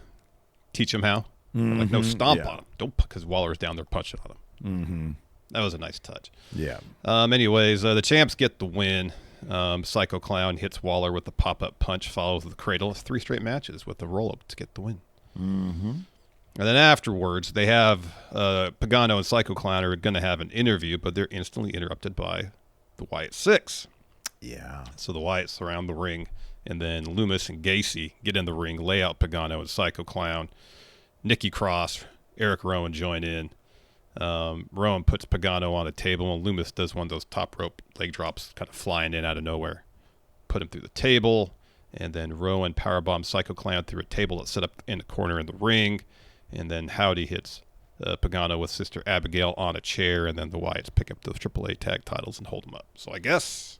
teach him how. Like, no, stomp on him. Don't, because Waller's down there punching on him. Mm-hmm. That was a nice touch. Yeah. Anyways, the champs get the win. Psycho Clown hits Waller with the pop-up punch, follows with the cradle. 3 straight matches with the roll-up to get the win. Mm-hmm. And then afterwards, they have Pagano and Psycho Clown are going to have an interview, but they're instantly interrupted by the Wyatt Six. Yeah. So the Wyatts surround the ring, and then Loomis and Gacy get in the ring, lay out Pagano and Psycho Clown. Nikki Cross, Eric Rowan join in. Rowan puts Pagano on a table, and Loomis does one of those top rope leg drops, kind of flying in out of nowhere. Put him through the table, and then Rowan powerbombs Psycho Clown through a table that's set up in the corner in the ring. And then Howdy hits Pagano with Sister Abigail on a chair, and then the Wyatts pick up those AAA tag titles and hold them up. So I guess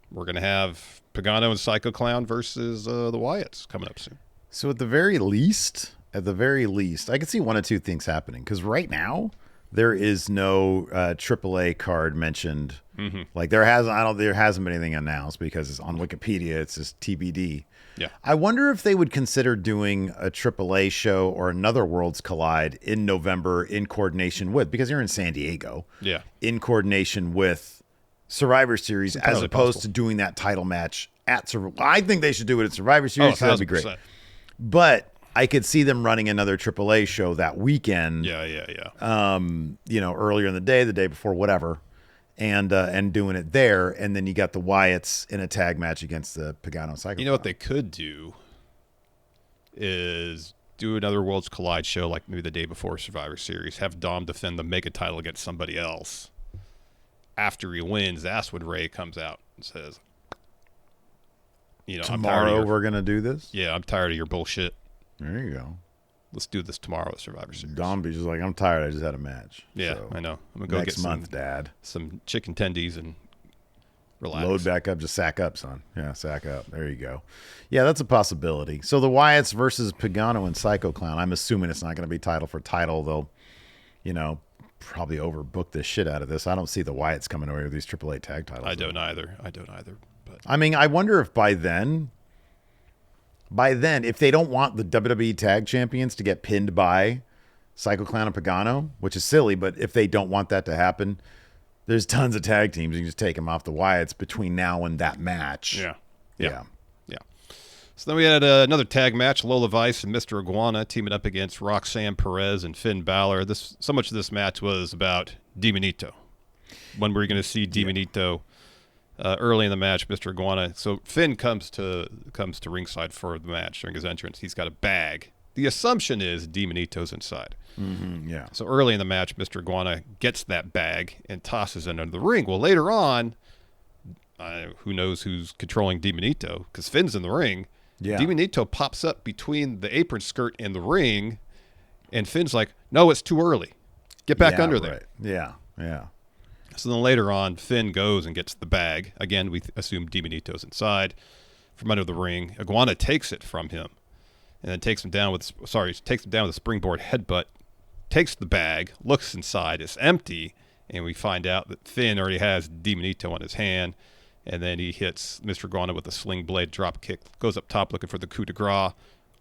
we're going to have Pagano and Psycho Clown versus the Wyatts coming up soon. So at the very least, I could see one of two things happening. Because right now, there is no AAA card mentioned. Mm-hmm. Like there hasn't been anything announced because it's on Wikipedia. It's just TBD. Yeah. I wonder if they would consider doing a AAA show or another Worlds Collide in November in coordination with, because you're in San Diego. Yeah. In coordination with Survivor Series, as opposed to doing that title match at Survivor. I think they should do it at Survivor Series. That'd be great. But I could see them running another AAA show that weekend. Yeah. Earlier in the day before, whatever. And doing it there, and then you got the Wyatts in a tag match against the Pagano Psycho. You know what they could do is do another Worlds Collide show, like maybe the day before Survivor Series. Have Dom defend the mega title against somebody else. After he wins, that's when Ray comes out and says, tomorrow we're gonna do this. Yeah, I'm tired of your bullshit. There you go. Let's do this tomorrow at Survivor Series. Dom Beach is like, I'm tired. I just had a match. Yeah, so I know. I'm gonna go next month, Dad. Some chicken tendies and relax. Load back up. Just sack up, son. Yeah, sack up. There you go. Yeah, that's a possibility. So the Wyatts versus Pagano and Psycho Clown. I'm assuming it's not going to be title for title. They'll, probably overbook the shit out of this. I don't see the Wyatts coming away with these AAA tag titles. I don't either. But I mean, I wonder if by then, if they don't want the WWE tag champions to get pinned by Psycho Clown and Pagano, which is silly, but if they don't want that to happen, there's tons of tag teams. You can just take them off the Wyatts between now and that match. Yeah. So then we had another tag match, Lola Vice and Mr. Iguana teaming up against Roxanne Perez and Finn Balor. So much of this match was about Demonito. When we're going to see Demonito early in the match, Mr. Iguana. So Finn comes to ringside for the match during his entrance. He's got a bag. The assumption is Demonito's inside. Mm-hmm, yeah. So early in the match, Mr. Iguana gets that bag and tosses it under the ring. Well, later on, who knows who's controlling Demonito, because Finn's in the ring. Yeah. Demonito pops up between the apron skirt and the ring, and Finn's like, no, it's too early. Get back under there. Yeah. So then later on, Finn goes and gets the bag. Again, we assume Demonito's inside from under the ring. Iguana takes it from him and then takes him down with a springboard headbutt, takes the bag, looks inside, it's empty, and we find out that Finn already has Demonito on his hand. And then he hits Mr. Iguana with a sling blade drop kick, goes up top looking for the coup de grace.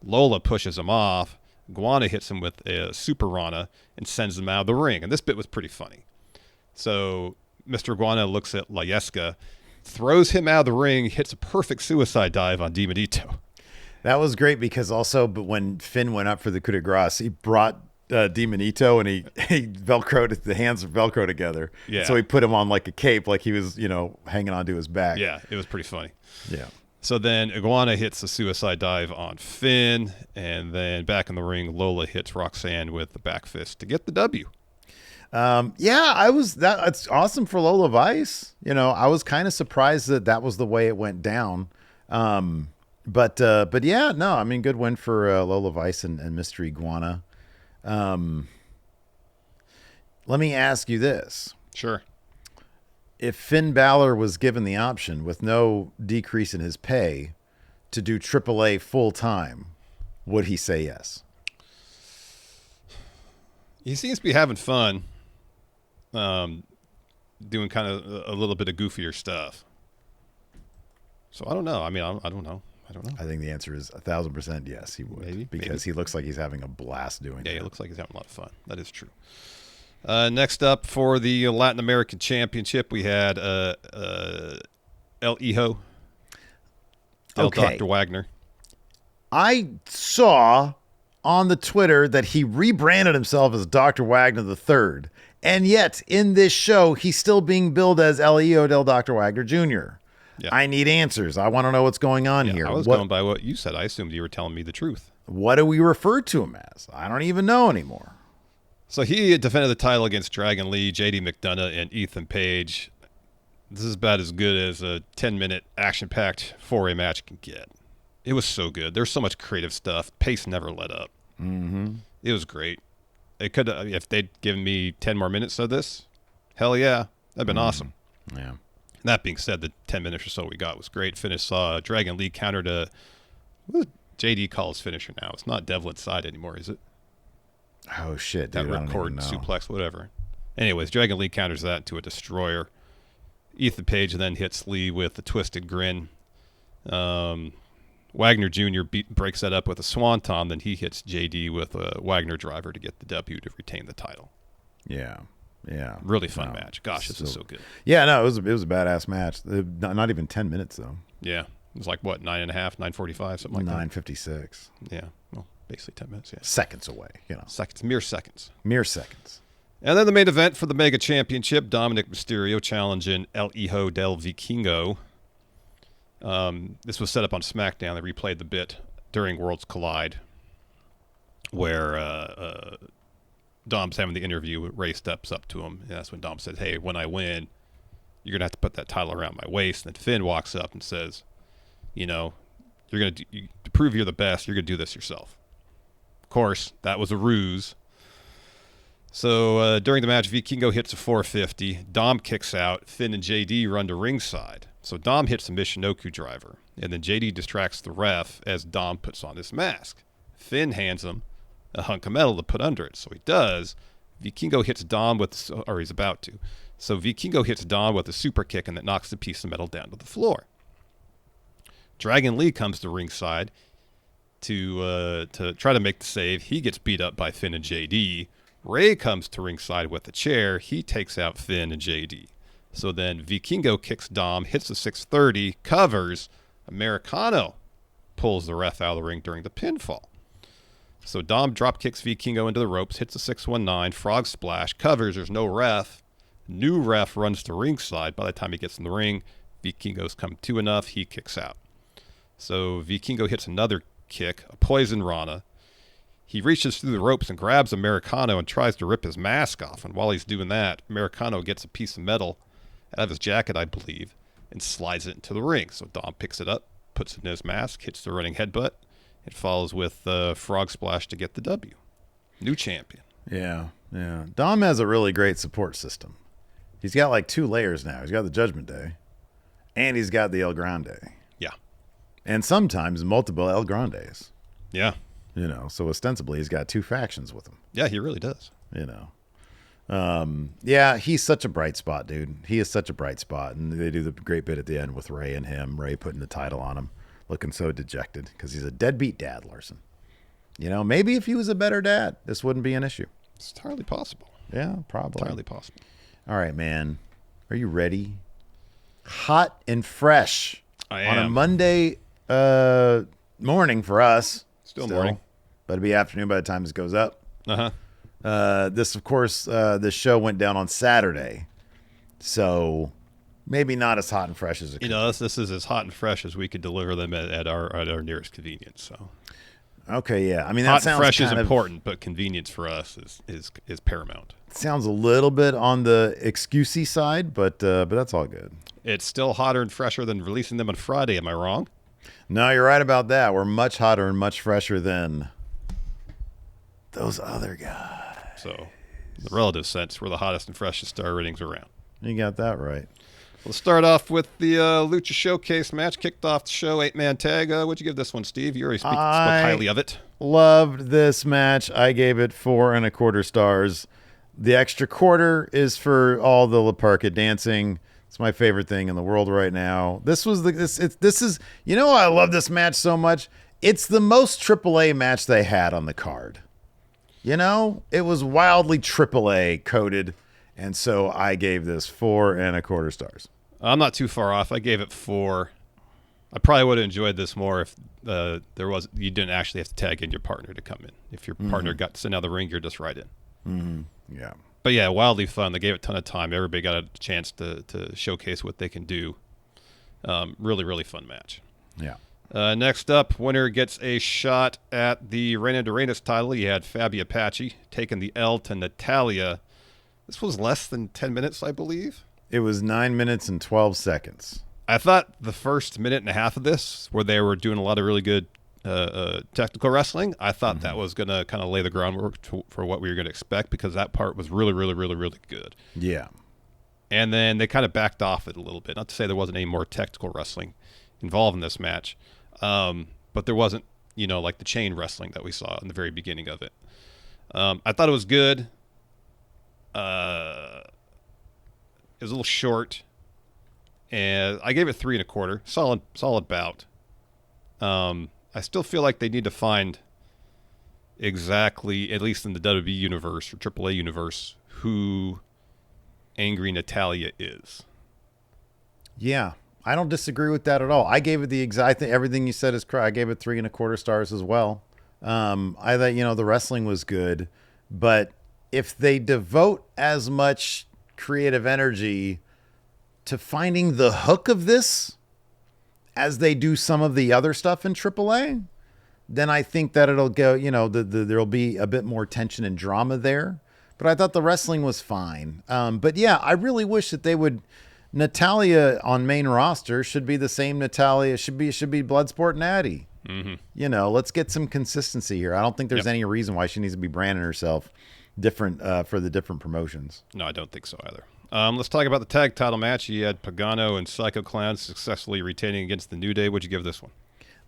Lola pushes him off. Iguana hits him with a super rana and sends him out of the ring. And this bit was pretty funny. So Mr. Iguana looks at Layeska, throws him out of the ring, hits a perfect suicide dive on Demonito. That was great because but when Finn went up for the coup de grace, he brought Demonito and he velcroed, the hands are velcro together. Yeah. So he put him on like a cape, like he was, hanging onto his back. Yeah, it was pretty funny. Yeah. So then Iguana hits a suicide dive on Finn, and then back in the ring, Lola hits Roxanne with the back fist to get the W. It's awesome for Lola Vice. I was kind of surprised that was the way it went down. But yeah, no, I mean, good win for Lola Vice and Mr. Iguana. Let me ask you this. Sure. If Finn Balor was given the option with no decrease in his pay to do AAA full time, would he say yes? He seems to be having fun, doing kind of a little bit of goofier stuff. So I don't know. I mean, I don't know. I think the answer is 1,000% yes, he would. Because he looks like he's having a blast doing it. Yeah, he looks like he's having a lot of fun. That is true. Next up for the Latin American Championship, we had El Hijo, Dr. Wagner. I saw on the Twitter that he rebranded himself as Dr. Wagner III. And yet, in this show, he's still being billed as Leo del Dr. Wagner Jr. Yeah. I need answers. I want to know what's going on here. I was going by what you said. I assumed you were telling me the truth. What do we refer to him as? I don't even know anymore. So he defended the title against Dragon Lee, JD McDonough, and Ethan Page. This is about as good as a 10-minute action-packed four-way match can get. It was so good. There's so much creative stuff. Pace never let up. Mm-hmm. It was great. It could, if they'd given me 10 more minutes of this, hell yeah, that'd been awesome. Yeah. That being said, the 10 minutes or so we got was great. Finish saw Dragon Lee counter to, what does JD call his finisher now? It's not Devil Inside anymore, is it? Oh, shit, dude. That ripcord suplex, whatever. Anyways, Dragon Lee counters that into a destroyer. Ethan Page then hits Lee with the twisted grin. Wagner Jr. breaks that up with a swanton. Then he hits JD with a Wagner driver to get the W to retain the title. Yeah. Yeah. Really fun match. Gosh, this is so good. Yeah, no, it was a badass match. Not even 10 minutes, though. Yeah. It was like, what, 9.5, 9:45, something like that? 9:56. Yeah. Well, basically 10 minutes, yeah. Seconds away, Seconds, mere seconds. Mere seconds. And then the main event for the Mega Championship, Dominic Mysterio challenging El Hijo del Vikingo. This was set up on SmackDown. They replayed the bit during Worlds Collide where Dom's having the interview. Ray steps up to him, and that's when Dom said, hey, when I win, you're going to have to put that title around my waist. And then Finn walks up and says, you're going to prove you're the best, you're going to do this yourself. Of course, that was a ruse. So during the match, Vikingo hits a 450. Dom kicks out. Finn and JD run to ringside. So Dom hits a Michinoku driver. And then JD distracts the ref as Dom puts on his mask. Finn hands him a hunk of metal to put under it. So he does. Vikingo hits Dom or he's about to. So Vikingo hits Dom with a super kick and that knocks the piece of metal down to the floor. Dragon Lee comes to ringside to try to make the save. He gets beat up by Finn and JD. Ray comes to ringside with a chair. He takes out Finn and JD. So then Vikingo kicks Dom, hits the 630, covers. Americano pulls the ref out of the ring during the pinfall. So Dom drop kicks Vikingo into the ropes, hits a 619, frog splash, covers. There's no ref. New ref runs to ringside. By the time he gets in the ring, Vikingo's come to enough. He kicks out. So Vikingo hits another kick, a poison Rana. He reaches through the ropes and grabs Americano and tries to rip his mask off. And while he's doing that, Americano gets a piece of metal out of his jacket, I believe, and slides it into the ring. So Dom picks it up, puts it in his mask, hits the running headbutt, and follows with frog splash to get the W. New champion. Yeah, yeah. Dom has a really great support system. He's got like 2 layers now. He's got the Judgment Day, and he's got the El Grande. Yeah. And sometimes multiple El Grandes. Yeah. So ostensibly he's got 2 factions with him. Yeah, he really does. Yeah, he's such a bright spot, dude. He is such a bright spot. And they do the great bit at the end with Ray and him. Ray putting the title on him, looking so dejected because he's a deadbeat dad, Larson. Maybe if he was a better dad, this wouldn't be an issue. It's entirely possible. Yeah, probably. Entirely possible. All right, man. Are you ready? Hot and fresh. I am. On a Monday morning for us. Still morning. But it'll be afternoon by the time this goes up. Uh-huh. This, of course, this show went down on Saturday. So maybe not as hot and fresh as it could. This is as hot and fresh as we could deliver them at our nearest convenience. So. Okay, yeah. I mean, that hot sounds and fresh is kind of important, but convenience for us is paramount. Sounds a little bit on the excusey side, but that's all good. It's still hotter and fresher than releasing them on Friday. Am I wrong? No, you're right about that. We're much hotter and much fresher than those other guys. So, in the relative sense, we're the hottest and freshest star ratings around. You got that right. Let's start off with the Lucha Showcase match. Kicked off the show, 8-man tag. What'd you give this one, Steve? You already spoke highly of it. Loved this match. I gave it 4.25 stars. The extra quarter is for all the La Parka dancing. It's my favorite thing in the world right now. This is why I love this match so much. It's the most AAA match they had on the card. It was wildly AAA coded, and so I gave this 4.25 stars. I'm not too far off. I gave it 4. I probably would have enjoyed this more if you didn't actually have to tag in your partner to come in. If your partner got sent out of the ring, you're just right in. Mm-hmm. Yeah. But yeah, wildly fun. They gave it a ton of time. Everybody got a chance to showcase what they can do. Really, really fun match. Yeah. Next up, winner gets a shot at the Reina de Reinas title. You had Fabi Apache taking the L to Natalia. This was less than 10 minutes, I believe. It was 9 minutes and 12 seconds. I thought the first minute and a half of this, where they were doing a lot of really good technical wrestling, I thought that was going to kind of lay the groundwork for what we were going to expect, because that part was really, really, really, really good. Yeah. And then they kind of backed off it a little bit. Not to say there wasn't any more technical wrestling involved in this match, but there wasn't, like the chain wrestling that we saw in the very beginning of it. I thought it was good. It was a little short, and I gave it 3 1/4. Solid bout. I still feel like they need to find exactly, at least in the WWE universe or AAA universe, who Angry Natalia is. Yeah, I don't disagree with that at all. I gave it the exact thing. Everything you said is correct. I gave it 3 1/4 stars as well. I thought, the wrestling was good, but if they devote as much creative energy to finding the hook of this as they do some of the other stuff in AAA, then I think that it'll go, there'll be a bit more tension and drama there. But I thought the wrestling was fine. But yeah, I really wish that they would. Natalia on main roster should be the same Natalia. Should be Bloodsport Natty. Mm-hmm. Let's get some consistency here. I don't think there's any reason why she needs to be branding herself different for the different promotions. No, I don't think so either. Let's talk about the tag title match. You had Pagano and Psycho Clown successfully retaining against the New Day. What'd you give this one?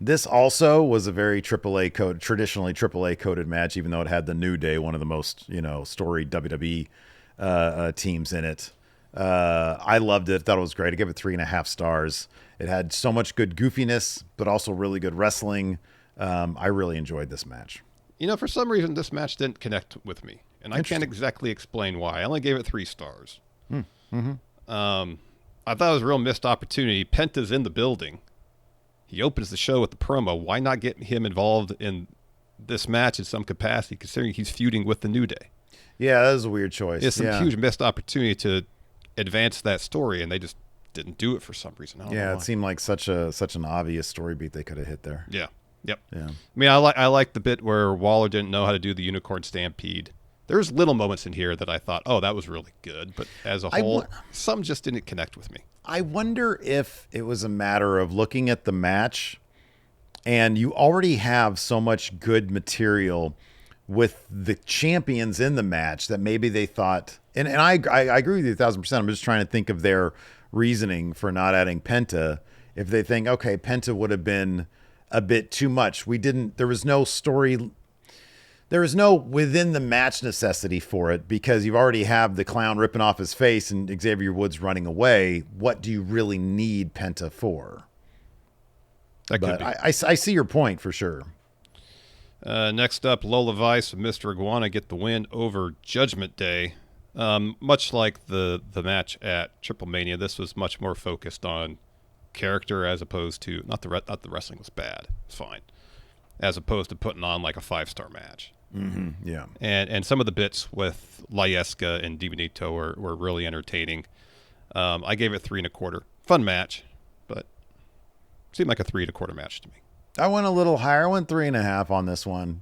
This also was a very traditionally AAA coded match, even though it had the New Day, one of the most, storied WWE teams in it. I loved it. Thought it was great. I gave it 3.5 stars. It had so much good goofiness, but also really good wrestling. I really enjoyed this match. For some reason, this match didn't connect with me, and I can't exactly explain why. I only gave it 3 stars. Mm-hmm. I thought it was a real missed opportunity. Penta's in the building. He opens the show with the promo. Why not get him involved in this match in some capacity, considering he's feuding with the New Day? Yeah, that was a weird choice. It's some huge missed opportunity to advance that story, and they just didn't do it for some reason. I don't know why. It seemed like such an obvious story beat they could have hit there. Yeah. Yep. Yeah. I mean, I like the bit where Waller didn't know how to do the Unicorn Stampede. There's little moments in here that I thought, oh, that was really good. But as a whole, some just didn't connect with me. I wonder if it was a matter of looking at the match and you already have so much good material with the champions in the match that maybe they thought, and I agree with you 1,000%. I'm just trying to think of their reasoning for not adding Penta. If they think, okay, Penta would have been a bit too much. There was no story. There is no within the match necessity for it because you already have the clown ripping off his face and Xavier Woods running away. What do you really need Penta for? That could be. I see your point for sure. Next up, Lola Vice and Mr. Iguana get the win over Judgment Day. Much like the match at Triple Mania, this was much more focused on character as opposed to not the wrestling was bad. It's fine. As opposed to putting on like a 5-star match. Mm-hmm, yeah. And some of the bits with Layeska and Divinito were really entertaining. I gave it 3 1/4. Fun match, but seemed like a 3 1/4 match to me. I went a little higher. I went 3.5 on this one.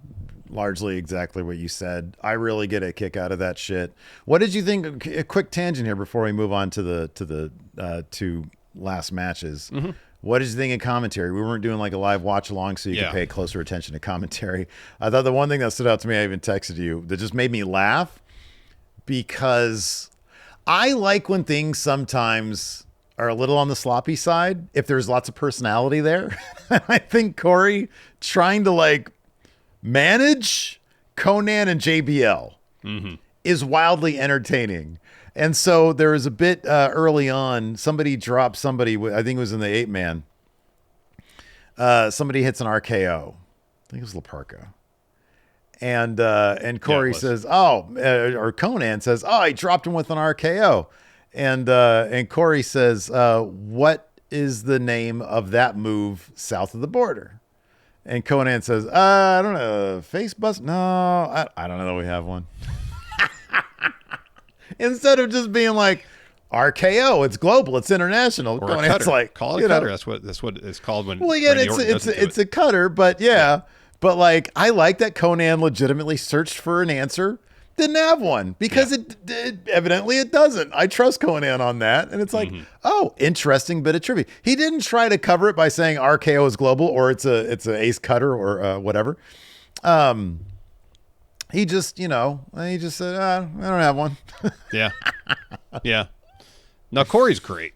Largely exactly what you said. I really get a kick out of that shit. What did you think? A quick tangent here before we move on to the 2 last matches. Mm-hmm. What did you think of commentary? We weren't doing like a live watch along, so you could pay closer attention to commentary. I thought the one thing that stood out to me, I even texted you, that just made me laugh because I like when things sometimes are a little on the sloppy side if there's lots of personality there. I think Corey trying to like manage Conan and JBL is wildly entertaining. And so there was a bit early on, somebody dropped somebody, I think it was in the 8-man. Somebody hits an RKO. I think it was Laparca. And Corey says, or Conan says, oh, he dropped him with an RKO. And Corey says, what is the name of that move south of the border? And Conan says, I don't know, face bust? No, I don't know that we have one. Instead of just being like, RKO, it's global, it's international. Or a cutter. Like, call it a cutter. That's what it's called when. Well, yeah, it's a cutter, but yeah. But like, I like that Conan legitimately searched for an answer, didn't have one because it evidently it doesn't. I trust Conan on that, and it's like, oh, interesting bit of trivia. He didn't try to cover it by saying RKO is global or it's a ace cutter or whatever. He just said, I don't have one. Yeah. Yeah. Now, Corey's great.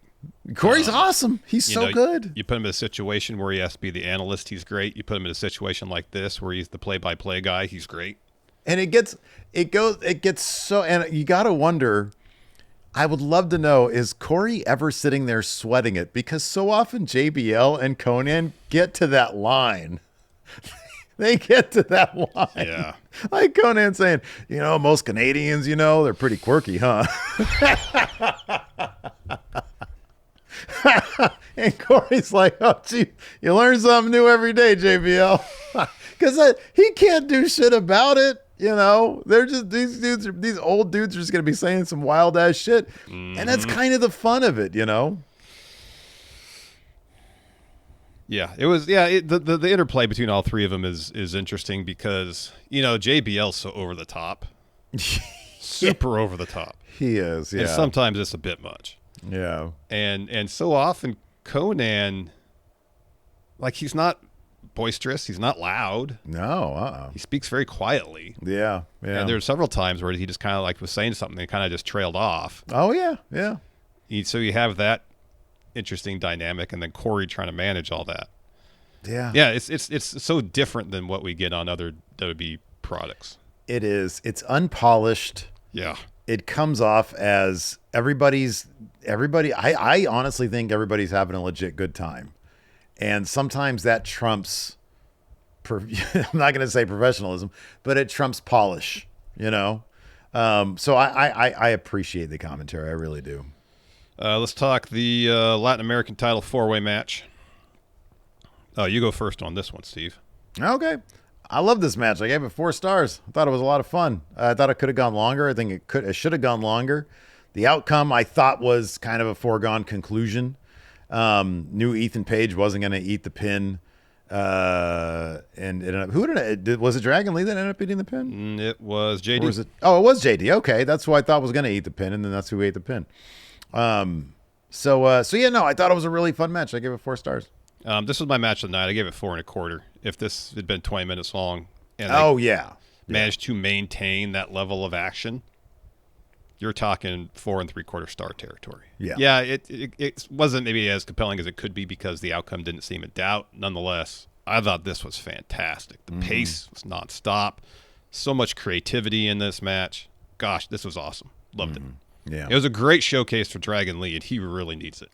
Corey's awesome. He's so good. You put him in a situation where he has to be the analyst. He's great. You put him in a situation like this where he's the play-by-play guy. He's great. And it gets so, and you got to wonder, I would love to know, is Corey ever sitting there sweating it? Because so often JBL and Conan get to that line. They get to that line. Yeah. Like Conan saying, most Canadians, they're pretty quirky, huh? And Corey's like, oh, gee, you learn something new every day, JBL. Because he can't do shit about it. They're just, these old dudes are just going to be saying some wild ass shit. Mm-hmm. And that's kind of the fun of it, Yeah, it was. Yeah, the interplay between all three of them is interesting because JBL's so over the top, super over the top. He is. Yeah. And sometimes it's a bit much. Yeah. And so often Conan, like, he's not boisterous. He's not loud. No. He speaks very quietly. Yeah. Yeah. And there's several times where he just kind of like was saying something and kind of just trailed off. Oh yeah. Yeah. So you have that interesting dynamic, and then Corey trying to manage all that. Yeah. Yeah, it's so different than what we get on other WWE products. It is. It's unpolished. Yeah. It comes off as everybody. I honestly think everybody's having a legit good time. And sometimes that trumps, I'm not going to say professionalism, but it trumps polish, So I appreciate the commentary. I really do. Let's talk the Latin American title 4-way match. Oh, you go first on this one, Steve. Okay. I love this match. I gave it 4 stars. I thought it was a lot of fun. I thought it could have gone longer. I think it should have gone longer. The outcome I thought was kind of a foregone conclusion. Knew Ethan Page wasn't going to eat the pin. And it ended up, was it Dragon Lee that ended up eating the pin? It was JD. Or was it? Oh, it was JD. Okay. That's who I thought was going to eat the pin. And then that's who ate the pin. So yeah, no, I thought it was a really fun match. I gave it 4 stars. This was my match of the night. I gave it 4 1/4. If this had been 20 minutes long and managed to maintain that level of action, you're talking 4 3/4 star territory. Yeah. Yeah. It wasn't maybe as compelling as it could be because the outcome didn't seem in doubt. Nonetheless, I thought this was fantastic. The pace was nonstop. So much creativity in this match. Gosh, this was awesome. Loved it. Yeah. It was a great showcase for Dragon Lee, and he really needs it.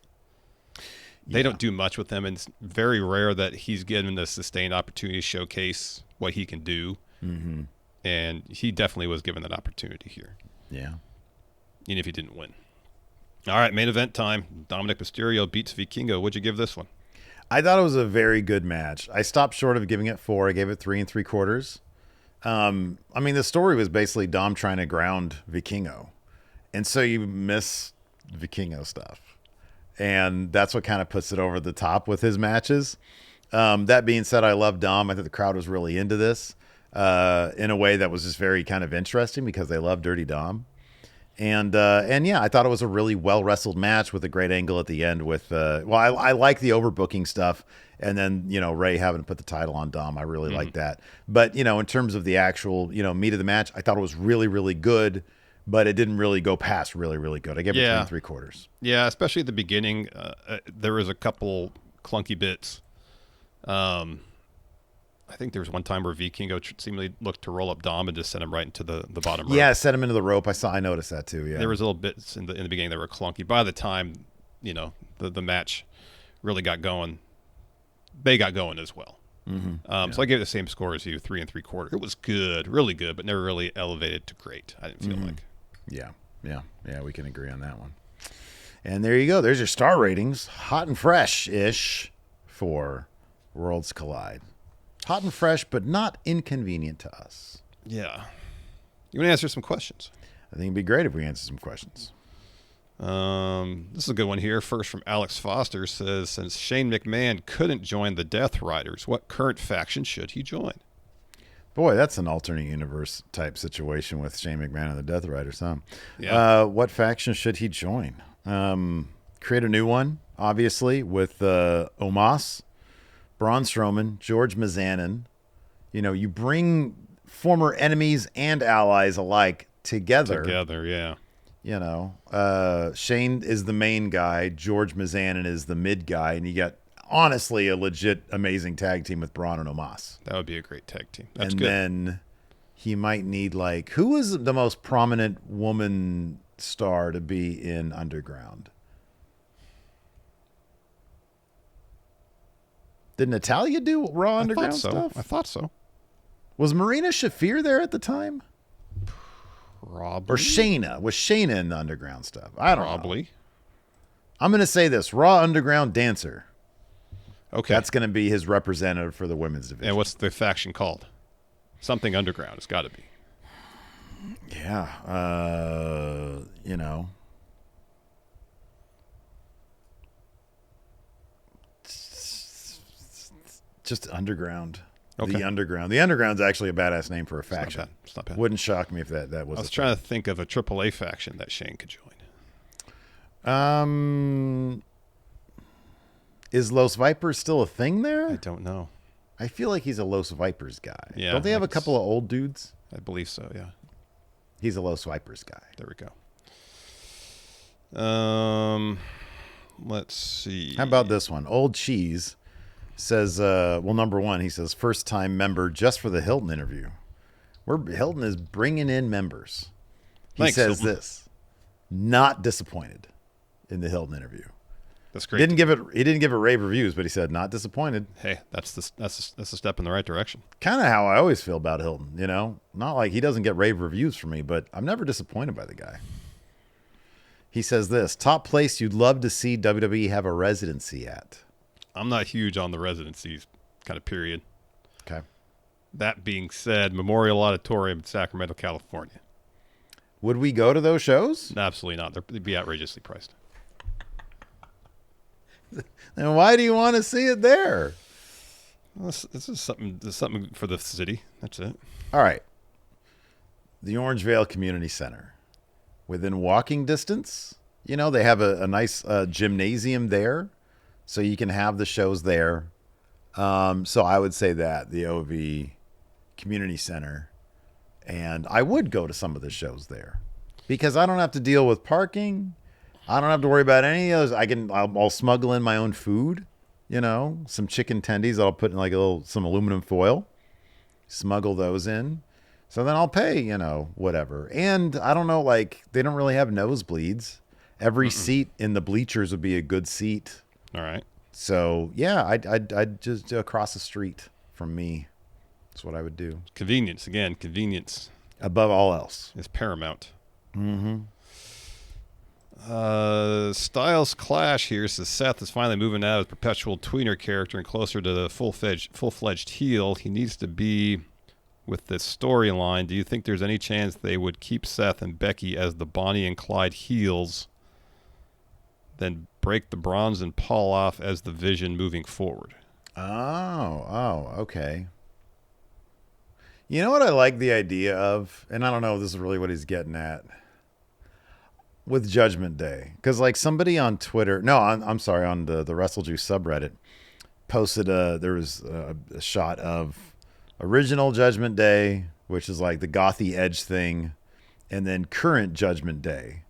They don't do much with him, and it's very rare that he's given a sustained opportunity to showcase what he can do. Mm-hmm. And he definitely was given that opportunity here. Yeah. Even if he didn't win. All right, main event time. Dominic Mysterio beats Vikingo. What'd you give this one? I thought it was a very good match. I stopped short of giving it 4. I gave it 3 3/4. I mean, the story was basically Dom trying to ground Vikingo. And so you miss Vikingo stuff. And that's what kind of puts it over the top with his matches. That being said, I love Dom. I think the crowd was really into this in a way that was just very kind of interesting because they love Dirty Dom. And yeah, I thought it was a really well wrestled match with a great angle at the end with, I like the overbooking stuff. And then, Ray having to put the title on Dom. I really like that. But, in terms of the actual, meat of the match, I thought it was really, really good. But it didn't really go past really, really good. I gave it 3 3/4. Yeah, especially at the beginning. There was a couple clunky bits. I think there was one time where Vikingo seemingly looked to roll up Dom and just send him right into the bottom rope. Yeah, set him into the rope. I noticed that too, yeah. There was little bits in the beginning that were clunky. By the time, the match really got going, they got going as well. Mm-hmm. So I gave it the same score as you, 3 3/4. It was good, really good, but never really elevated to great. I didn't feel like. Yeah, we can agree on that one. And there you go. There's your star ratings. Hot and fresh-ish for Worlds Collide. Hot and fresh, but not inconvenient to us. Yeah. You want to answer some questions? I think it'd be great if we answer some questions. This is a good one here. First from Alex Foster says, since Shane McMahon couldn't join the Death Riders, what current faction should he join? Boy, that's an alternate universe type situation with Shane McMahon and the Death Riders, huh? Yeah. What faction should he join? Create a new one, obviously, with Omos, Braun Strowman, George Mizanin. You know, you bring former enemies and allies alike together. Yeah. You know, Shane is the main guy. George Mizanin is the mid guy. And you got, honestly, a legit amazing tag team with Braun and Omos. That would be a great tag team. That's and good. Then he might need, like, who is the most prominent woman star to be in Underground? Did Natalya do Raw Underground stuff? I thought so. Was Marina Shafir there at the time? Probably. Or Shayna? Was Shayna in the Underground stuff? I don't know. Probably. I'm going to say this. Raw Underground Dancer. Okay. That's going to be his representative for the women's division. And what's the faction called? Something Underground. It's got to be. Yeah. You know. Just Underground. Okay. The Underground. The Underground's actually a badass name for a faction. It's not bad. Wouldn't shock me if that was. I was trying to think of a AAA faction that Shane could join. Is Los Vipers still a thing there? I don't know. I feel like he's a Los Vipers guy. Yeah, Don't they have a couple of old dudes? I believe so, yeah. He's a Los Vipers guy. There we go. Let's see. How about this one? Old Cheese says, well, number one, he says, first-time member just for the Hilton interview. Hilton is bringing in members. He Thanks, says Hilton. this, not disappointed in the Hilton interview. That's great. He didn't give it rave reviews, but he said not disappointed. Hey, that's a step in the right direction. Kind of how I always feel about Hilton, you know? Not like he doesn't get rave reviews from me, but I'm never disappointed by the guy. He says this, top place you'd love to see WWE have a residency at. I'm not huge on the residencies kind of period. Okay. That being said, Memorial Auditorium in Sacramento, California. Would we go to those shows? Absolutely not. They'd be outrageously priced. Then why do you want to see it there? Well, this is something for the city. That's it. All right. The Orangevale Community Center. Within walking distance, you know, they have a nice gymnasium there, so you can have the shows there. So I would say that, the OV Community Center. And I would go to some of the shows there because I don't have to deal with parking. I don't have to worry about any of those. I'll smuggle in my own food, you know, some chicken tendies that I'll put in like some aluminum foil, smuggle those in. So then I'll pay, you know, whatever. And I don't know, like they don't really have nosebleeds. Every seat in the bleachers would be a good seat. All right. So yeah, I'd just across the street from me. That's what I would do. Convenience. Again, convenience Above all else. is paramount. Mm-hmm. Styles Clash here says Seth is finally moving out of his perpetual tweener character and closer to the full-fledged heel. He needs to be with this storyline. Do you think there's any chance they would keep Seth and Becky as the Bonnie and Clyde heels, then break the Bronze and Paul off as the Vision moving forward? Oh, okay. You know what I like the idea of, and I don't know if this is really what he's getting at, with Judgment Day. Because like somebody on Twitter, no, I'm sorry, on the WrestleJuice subreddit, posted there was a shot of original Judgment Day, which is like the gothy edge thing, and then current Judgment Day.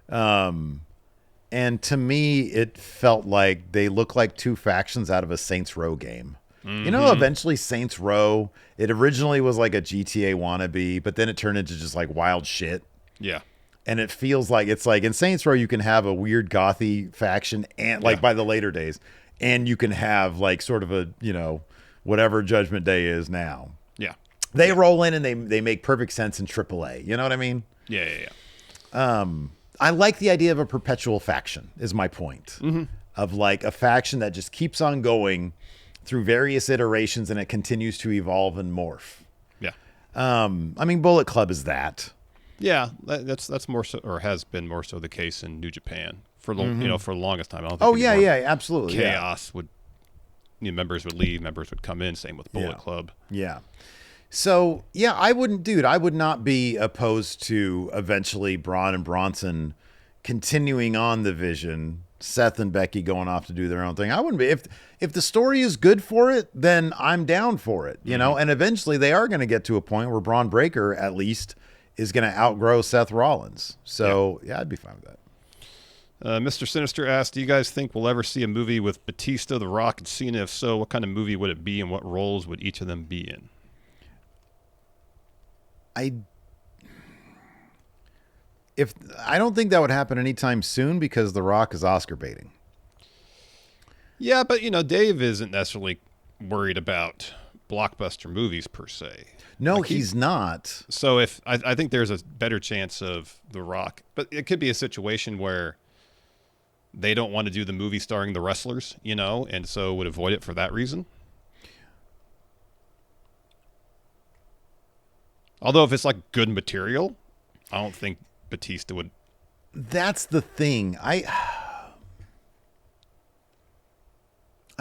And to me, it felt like they look like two factions out of a Saints Row game. Mm-hmm. You know, eventually Saints Row, it originally was like a GTA wannabe, but then it turned into just like wild shit. Yeah. And it feels like it's like in Saints Row, you can have a weird gothy faction and like by the later days, and you can have like sort of a, you know, whatever Judgment Day is now. Yeah. They roll in and they make perfect sense in AAA. You know what I mean? Yeah. I like the idea of a perpetual faction is my point. Of like a faction that just keeps on going through various iterations and it continues to evolve and morph. Yeah. I mean, Bullet Club is that. Yeah, that's more so, or has been more so the case in New Japan for for the longest time. I don't think Absolutely. chaos would members would leave, members would come in. Same with Bullet Club. Yeah. So yeah, I would not be opposed to eventually Braun and Bronson continuing on the vision. Seth and Becky going off to do their own thing. I wouldn't be if the story is good for it, then I'm down for it, you know. And eventually they are going to get to a point where Braun Breaker at least is going to outgrow Seth Rollins. So yeah, I'd be fine with that. Mr. Sinister asked, do you guys think we'll ever see a movie with Batista, The Rock, and Cena? If so, what kind of movie would it be and what roles would each of them be in? I don't think that would happen anytime soon because The Rock is Oscar baiting. Yeah, but Dave isn't necessarily worried about blockbuster movies per se. No, like he's not. So if I think there's a better chance of The Rock, but it could be a situation where they don't want to do the movie starring the wrestlers, and so would avoid it for that reason. Although if it's like good material, I don't think Batista would. That's the thing. I'm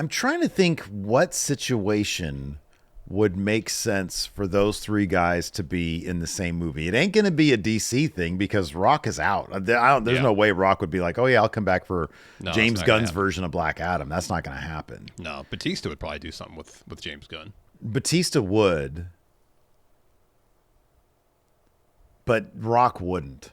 trying to think what situation would make sense for those three guys to be in the same movie. It ain't going to be a DC thing because Rock is out. There's no way Rock would be like, oh yeah, I'll come back for James Gunn's version of Black Adam. That's not going to happen. No, Batista would probably do something with James Gunn. Batista would, but Rock wouldn't.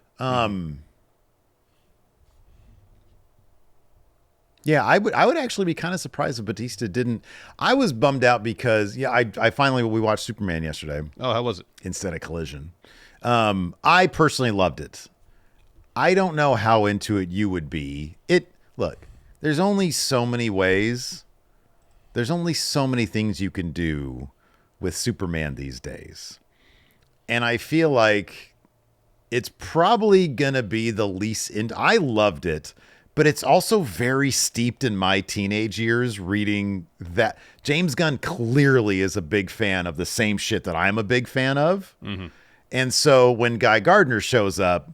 Yeah, I would actually be kind of surprised if Batista didn't. I was bummed out because I finally we watched Superman yesterday. Oh, how was it? Instead of Collision. I personally loved it. I don't know how into it you would be. Look, there's only so many ways. There's only so many things you can do with Superman these days. And I feel like it's probably going to be the least I loved it, but it's also very steeped in my teenage years reading that James Gunn clearly is a big fan of the same shit that I'm a big fan of. Mm-hmm. And so when Guy Gardner shows up,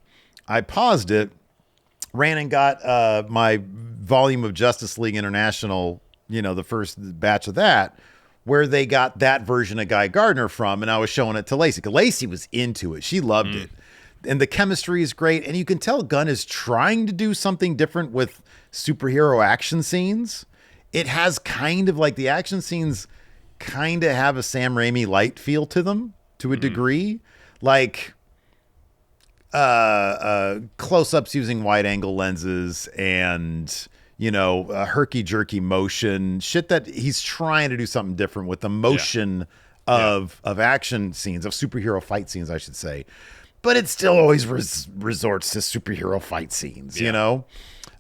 I paused it, ran and got my volume of Justice League International, the first batch of that, where they got that version of Guy Gardner from, and I was showing it to Lacey. Lacey was into it. She loved it. And the chemistry is great. And you can tell Gunn is trying to do something different with superhero action scenes. It has kind of like the action scenes kind of have a Sam Raimi light feel to them to a degree. Like close-ups using wide angle lenses and, herky-jerky motion. Shit that he's trying to do something different with the motion of action scenes, of superhero fight scenes, I should say. But it still always resorts to superhero fight scenes,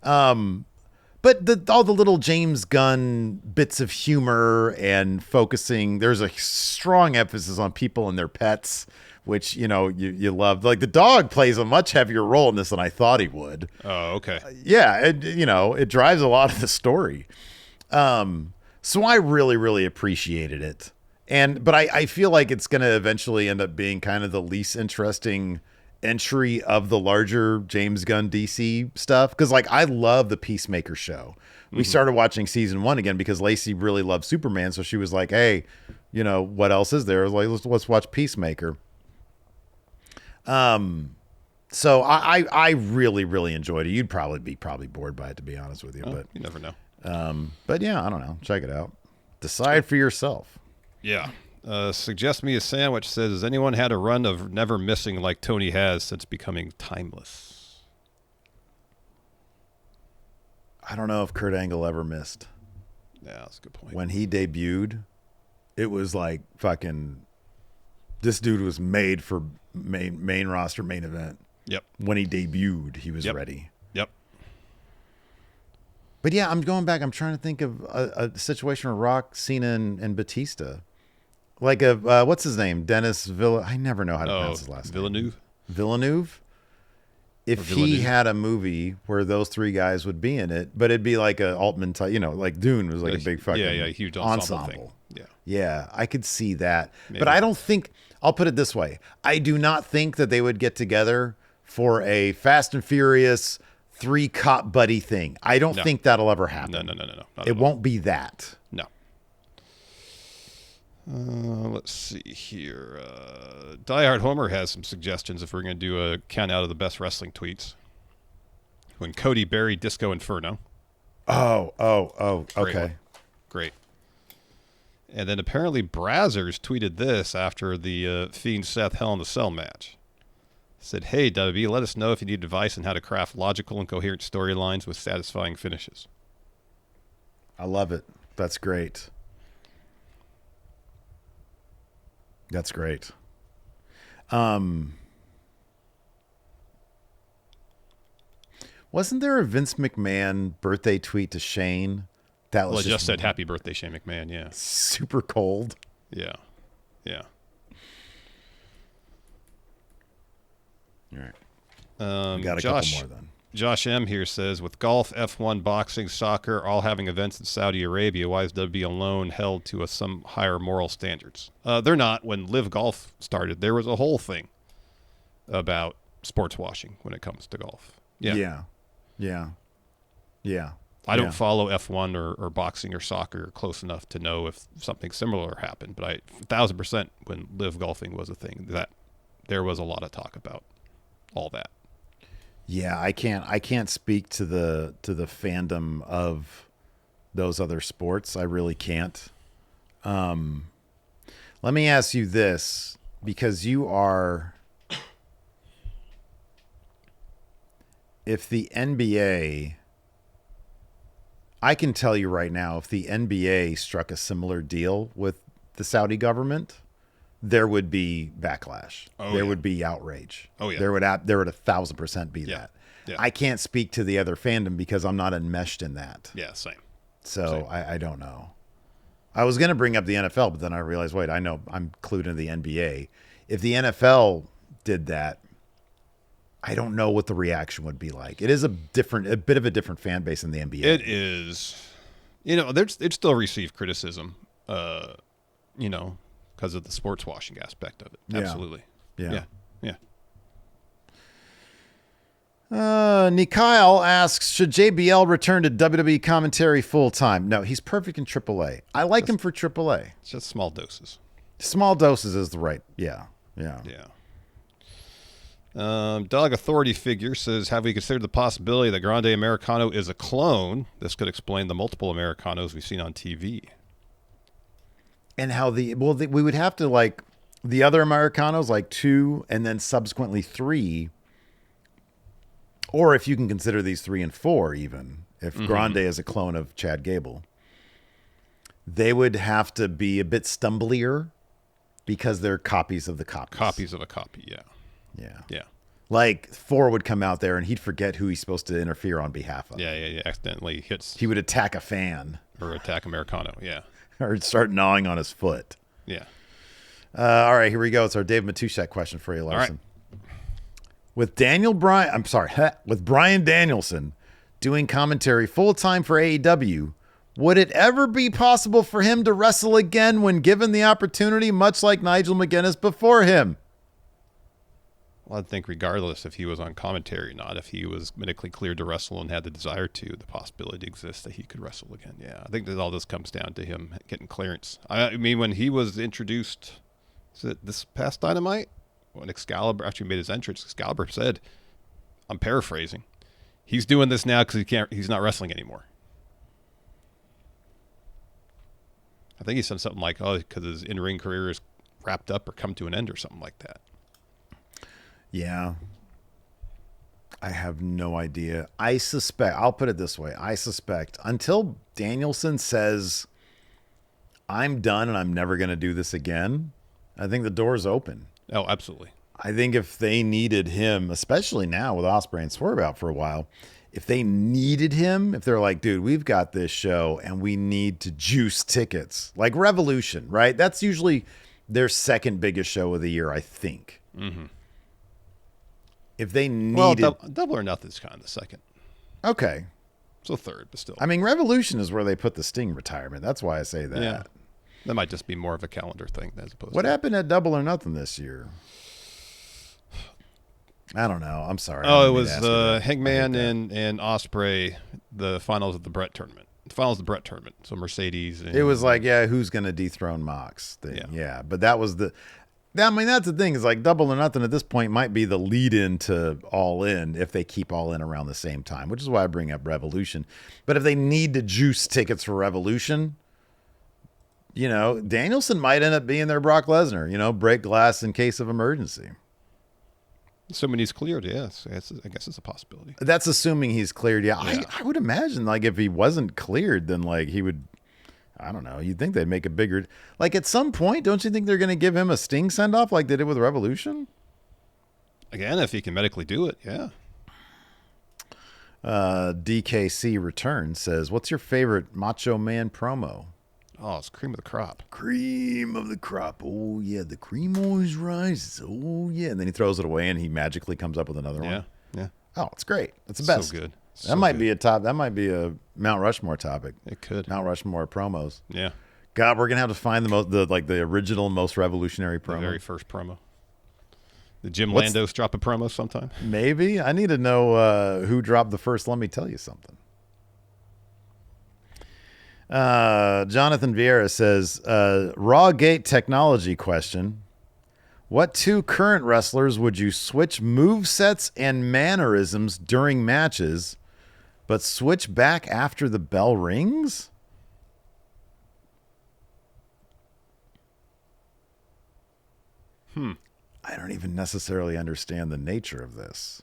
But all the little James Gunn bits of humor and focusing, there's a strong emphasis on people and their pets, which, you love. Like the dog plays a much heavier role in this than I thought he would. Oh, okay. It drives a lot of the story. So I really, really appreciated it. But I feel like it's going to eventually end up being kind of the least interesting entry of the larger James Gunn DC stuff. Because I love the Peacemaker show. We started watching season 1 again because Lacey really loved Superman. So she was like, hey, what else is there? I was like, let's watch Peacemaker. So I really, really enjoyed it. You'd probably be bored by it, to be honest with you. Oh, but you never know. But yeah, I don't know. Check it out. Decide for yourself. Yeah. Suggest me a sandwich says, has anyone had a run of never missing like Toni has since becoming timeless? I don't know if Kurt Angle ever missed. Yeah, that's a good point. When he debuted, it was like fucking, this dude was made for main roster, main event. Yep. When he debuted, he was ready. Yep. But yeah, I'm going back. I'm trying to think of a situation where Rock, Cena, and Batista. Like what's his name? Dennis I never know how to pronounce his last name. Villeneuve. Villeneuve. if he had a movie where those three guys would be in it, but it'd be like a Altman type, like Dune was like a big fucking huge ensemble. Thing. Yeah, I could see that. Maybe. But I don't think, I'll put it this way. I do not think that they would get together for a Fast and Furious 3 cop buddy thing. I don't think that'll ever happen. No. It won't be that. No. Let's see here. Diehard Homer has some suggestions if we're going to do a count out of the best wrestling tweets. When Cody buried Disco Inferno. Oh, okay. Great. And then apparently Brazzers tweeted this after the Fiend Seth Hell in the Cell match. Said, hey, WWE, let us know if you need advice on how to craft logical and coherent storylines with satisfying finishes. I love it. That's great. That's great. Wasn't there a Vince McMahon birthday tweet to Shane? That was I just said happy birthday, Shane McMahon, yeah. Super cold. Yeah. All right. We got a couple more then. Josh M. here says, with golf, F1, boxing, soccer, all having events in Saudi Arabia, why is WWE alone held to some higher moral standards? They're not. When Live Golf started, there was a whole thing about sports washing when it comes to golf. Yeah. I don't follow F1 or boxing or soccer close enough to know if something similar happened, but 1,000% when Live Golfing was a thing, that there was a lot of talk about all that. Yeah, I can't speak to the fandom of those other sports. I really can't. Let me ask you this, because you are, if the NBA, I can tell you right now, if the NBA struck a similar deal with the Saudi government, there would be backlash. There would be outrage. There would 1,000% be that. Yeah. I can't speak to the other fandom because I'm not enmeshed in that. Yeah, same. So I don't know. I was going to bring up the NFL, but then I realized, wait, I know I'm clued into the NBA. If the NFL did that, I don't know what the reaction would be like. It is a bit of a different fan base in the NBA. It is. It still receive criticism, because of the sports washing aspect of it. Absolutely. Yeah. Nikyle asks, should JBL return to WWE commentary full time? No, he's perfect in AAA. I like him for AAA. It's just small doses. Small doses is the right. Yeah. Dog Authority figure says, have we considered the possibility that Grande Americano is a clone? This could explain the multiple Americanos we've seen on TV. And how we would have to, like, the other Americanos, like 2 and then subsequently 3, or if you can consider these 3 and 4 even, if Grande is a clone of Chad Gable, they would have to be a bit stumblier because they're copies of the copies. Copies of a copy, yeah. Like 4 would come out there and he'd forget who he's supposed to interfere on behalf of. Yeah. Accidentally hits. He would attack a fan. Or attack Americano, yeah. Or start gnawing on his foot. Yeah. All right, here we go. It's our Dave Matushak question for you, Larson. With with Bryan Danielson doing commentary full-time for AEW, would it ever be possible for him to wrestle again when given the opportunity, much like Nigel McGuinness before him? Well, I think regardless if he was on commentary or not, if he was medically cleared to wrestle and had the desire to, the possibility exists that he could wrestle again. Yeah, I think that all this comes down to him getting clearance. I mean, when he was introduced, is it this past Dynamite? When Excalibur actually made his entrance, Excalibur said, I'm paraphrasing, he's doing this now because he's not wrestling anymore. I think he said something like, because his in-ring career is wrapped up or come to an end or something like that. Yeah. I have no idea. I'll put it this way. I suspect until Danielson says, I'm done and I'm never going to do this again, I think the door's open. Oh, absolutely. I think if they needed him, especially now with Ospreay and Swerve out for a while, if they needed him, if they're like, dude, we've got this show and we need to juice tickets, like Revolution, right? That's usually their second biggest show of the year, I think. Mm-hmm. if they Well, needed, double or nothing is kind of the second. okay. So third, but still. I mean, Revolution is where they put the Sting retirement. That's why I say that. Yeah. That might just be more of a calendar thing as opposed What to... happened at Double or Nothing this year? I don't know. I'm sorry. Oh, it was Hangman and Ospreay, the finals of the Brett tournament. The finals of the Brett tournament. So Mercedes. And, it was like, yeah, who's going to dethrone Mox thing. Yeah. But that was that's the thing is like Double or Nothing at this point might be the lead in to All In if they keep All In around the same time, which is why I bring up Revolution. But if they need to juice tickets for Revolution, Danielson might end up being their Brock Lesnar, break glass in case of emergency. Assuming he's cleared, yes. I guess it's a possibility. That's assuming he's cleared. Yeah. I would imagine like if he wasn't cleared, then like he would, I don't know. You'd think they'd make a bigger, like at some point, don't you think they're going to give him a Sting send off like they did with Revolution? Again, if he can medically do it, yeah. DKC Return says, what's your favorite Macho Man promo? Oh, it's cream of the crop. Cream of the crop. Oh, yeah. The cream always rises. Oh, yeah. And then he throws it away and he magically comes up with another one. Yeah. Oh, it's great. It's the best. So good. That might be a Mount Rushmore topic. It could. Mount Rushmore promos. Yeah. God, we're going to have to find the original, most revolutionary promo. The very first promo. Did Jim Landos drop a promo sometime? Maybe. I need to know who dropped the first Let Me Tell You Something. Jonathan Vieira says, Raw Gate technology question. What two current wrestlers would you switch movesets and mannerisms during matches, but switch back after the bell rings? I don't even necessarily understand the nature of this.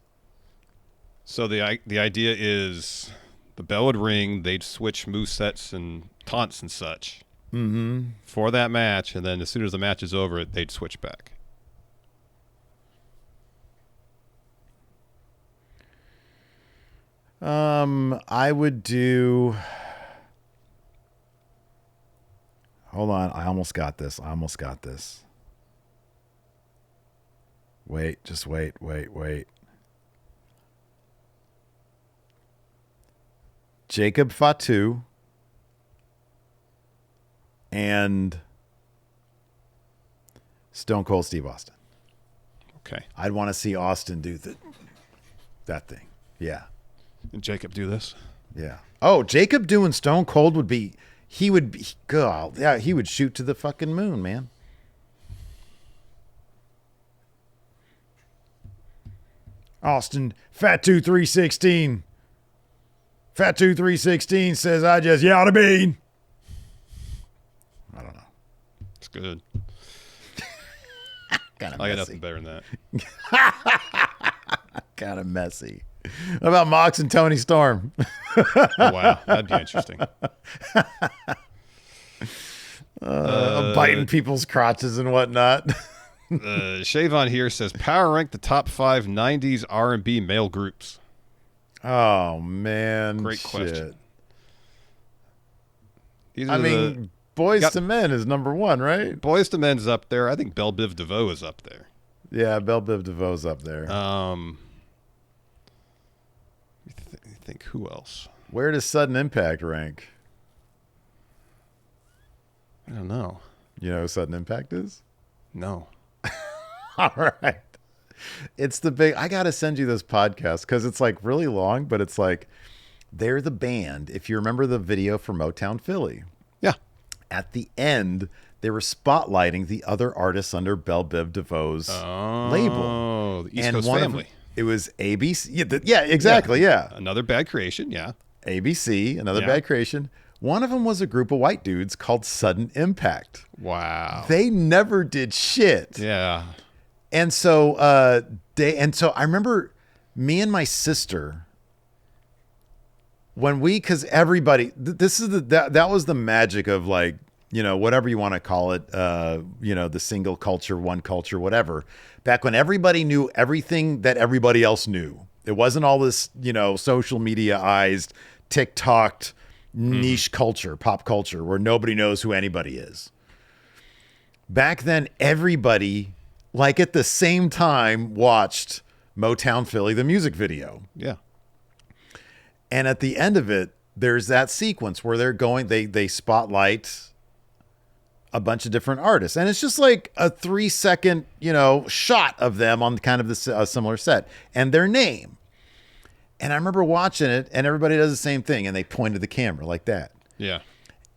So the idea is the bell would ring, they'd switch movesets and taunts and such for that match, and then as soon as the match is over, they'd switch back. I would do... Hold on. I almost got this. Wait, just wait. Jacob Fatu and Stone Cold Steve Austin. Okay. I'd want to see Austin do that thing. Yeah. And Jacob do this? Yeah. Oh, Jacob doing Stone Cold would be... He would be... God, yeah, he would shoot to the fucking moon, man. Austin, Fatu 316. Fatu 316 says, I just yelled a bean. I don't know. It's good. Kind of I messy. got nothing better than that. Kind of messy. What about Mox and Tony Storm? Oh, wow. That'd be interesting. Biting people's crotches and whatnot. Shavon here says, power rank the top 5 90s R&B male groups. Oh, man. Great question. Boys to Men is number 1, right? Boys to Men's up there. I think Belle Biv DeVoe is up there. Yeah, Belle Biv DeVoe's up there. Think who else? Where does Sudden Impact rank? I don't know. You know who Sudden Impact is? No. All right. It's the big... I got to send you this podcast because it's like really long, but it's like they're the band. If you remember the video for Motown Philly. Yeah. At the end, they were spotlighting the other artists under Belle Biv DeVoe's label. Oh, the East Coast family. It was ABC. Yeah, exactly. Yeah. Another Bad Creation. Yeah. ABC, another Bad Creation. One of them was a group of white dudes called Sudden Impact. Wow. They never did shit. Yeah. And so I remember me and my sister because everybody, this is that was the magic of like, whatever you want to call it, the single culture, one culture, whatever. Back when everybody knew everything that everybody else knew. It wasn't all this, social media-ized, TikToked niche culture, pop culture, where nobody knows who anybody is. Back then, everybody, like at the same time, watched Motown Philly, the music video. Yeah. And at the end of it, there's that sequence where they spotlight a bunch of different artists. And it's just like a 3-second, shot of them on kind of a similar set and their name. And I remember watching it, and everybody does the same thing, and they point to the camera like that. Yeah.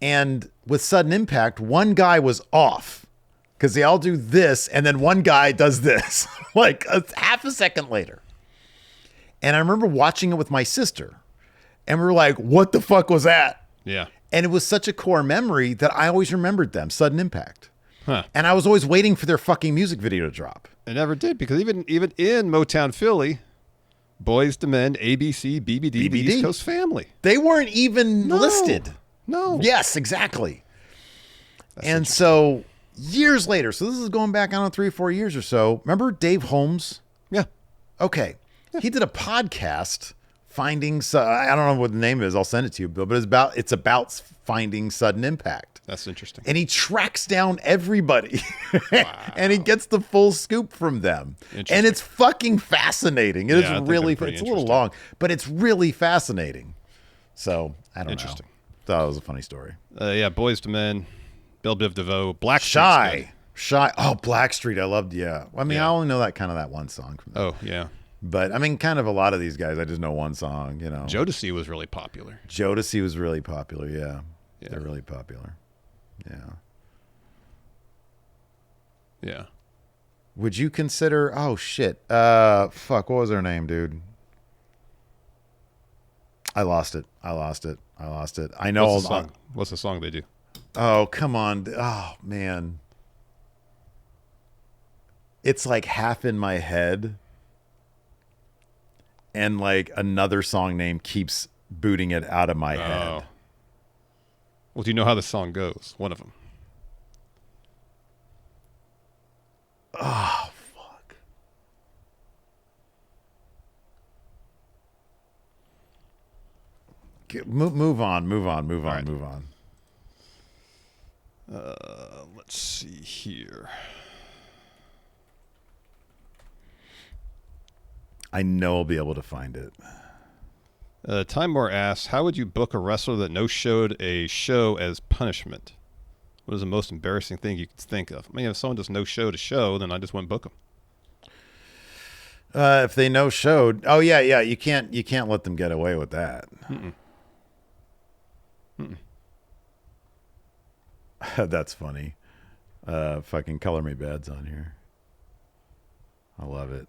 And with Sudden Impact, one guy was off because they all do this, and then one guy does this like half a second later. And I remember watching it with my sister, and we were like, what the fuck was that? Yeah. And it was such a core memory that I always remembered them, Sudden Impact. Huh. And I was always waiting for their fucking music video to drop. It never did, because even in Motown Philly, Boyz II Men, ABC, BBD, the East Coast Family. They weren't even listed. No. Yes, exactly. And so years later, so this is going back, I don't know, 3 or 4 years or so. Remember Dave Holmes? Yeah. Okay. Yeah. He did a podcast finding, I don't know what the name is. I'll send it to you, Bill, but it's about finding Sudden Impact. That's interesting. And he tracks down everybody. Wow. And he gets the full scoop from them. And it's fucking fascinating. It's really, it's a little long, but it's really fascinating. So I don't know. Thought it was a funny story. Boyz II Men, Belle Biv DeVoe, Shy. Oh, Blackstreet. I loved, I mean, I only know that one song from them. Oh, yeah. But I mean, kind of a lot of these guys, I just know one song, Jodeci was really popular. Jodeci was really popular, yeah. They're really popular. Yeah. Yeah. Would you consider, oh shit. Fuck, what was her name, dude? I lost it. I know What's the song? What's the song they do? Oh, come on. Oh, man. It's like half in my head. And like another song name keeps booting it out of my head. Well, do you know how the song goes? One of them. Oh, fuck. Move on. Let's see here. I know I'll be able to find it. Time More asks, how would you book a wrestler that no-showed a show as punishment? What is the most embarrassing thing you could think of? I mean, if someone just no-showed a show, then I just wouldn't book them. If they no-showed, you can't let them get away with that. That's funny. Fucking Color Me Bad's on here. I love it.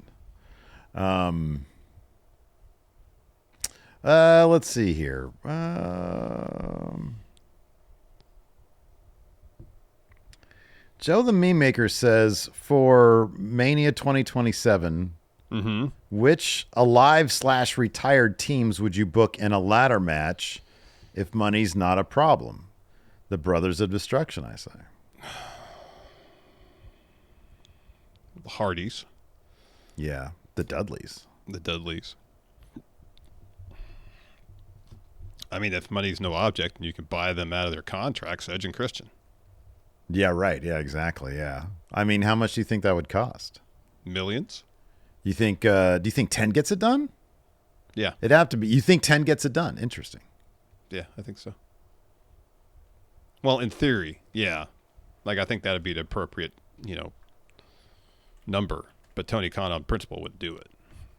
Let's see here. Joe the Meme Maker says, for Mania 2027, which alive/retired teams would you book in a ladder match if money's not a problem? The Brothers of Destruction, I say. The Hardys. Yeah, the Dudleys. The Dudleys. I mean, if money's no object, and you can buy them out of their contracts, Edge and Christian. Yeah, right. Yeah, exactly. Yeah. I mean, how much do you think that would cost? Millions. You think? Do you think 10 gets it done? Yeah. It'd have to be. You think 10 gets it done? Interesting. Yeah, I think so. Well, in theory, yeah. Like, I think that'd be the appropriate, number. But Tony Khan on principle would do it.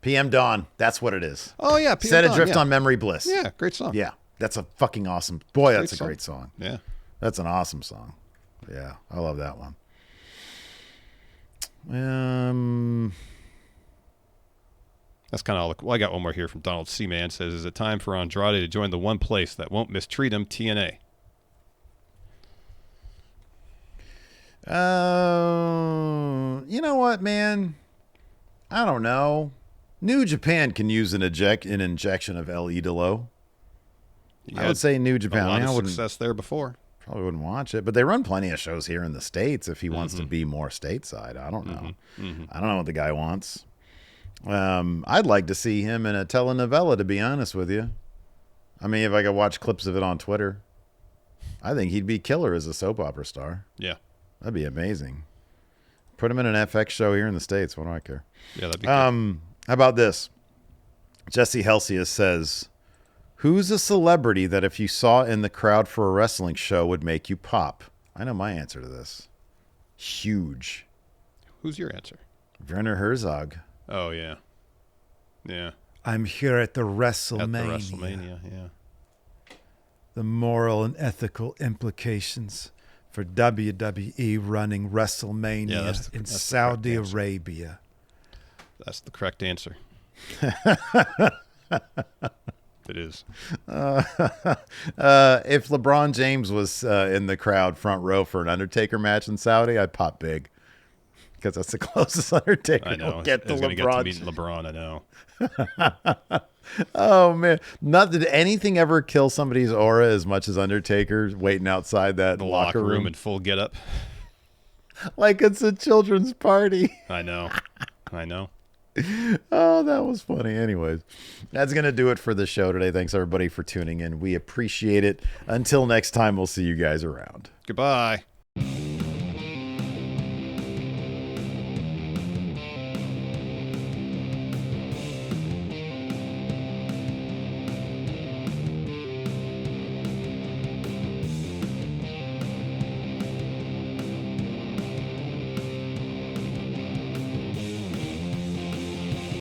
PM Dawn. That's what it is. Oh, yeah. PM Set Dawn, Adrift on Memory Bliss. Yeah, great song. Yeah. That's a fucking awesome. Boy, that's a great song. Yeah. That's an awesome song. Yeah. I love that one. That's kind of all. Well, I got one more here from Donald Seaman. Says, is it time for Andrade to join the one place that won't mistreat him, TNA? You know what, man? I don't know. New Japan can use an injection of El Idolo. I would say New Japan. A lot of success there before. Probably wouldn't watch it, but they run plenty of shows here in the States if he wants to be more stateside. I don't know. I don't know what the guy wants. I'd like to see him in a telenovela, to be honest with you. I mean, if I could watch clips of it on Twitter, I think he'd be killer as a soap opera star. Yeah. That'd be amazing. Put him in an FX show here in the States. What do I care? Yeah, that'd be good. How about this? Jesse Helsius says, who's a celebrity that if you saw in the crowd for a wrestling show would make you pop? I know my answer to this. Huge. Who's your answer? Werner Herzog. Oh, yeah. Yeah. I'm here at the WrestleMania. At the WrestleMania, yeah. The moral and ethical implications for WWE running WrestleMania in Saudi Arabia. That's the correct answer. It is. If LeBron James was in the crowd front row for an Undertaker match in Saudi, I'd pop big. Because that's the closest Undertaker will get to LeBron. Get to meet LeBron, I know. Oh, man. Not did anything ever kill somebody's aura as much as Undertaker waiting outside that the locker room in full getup. Like it's a children's party. I know. Oh, that was funny. Anyways, that's going to do it for the show today. Thanks, everybody, for tuning in. We appreciate it. Until next time, we'll see you guys around. Goodbye.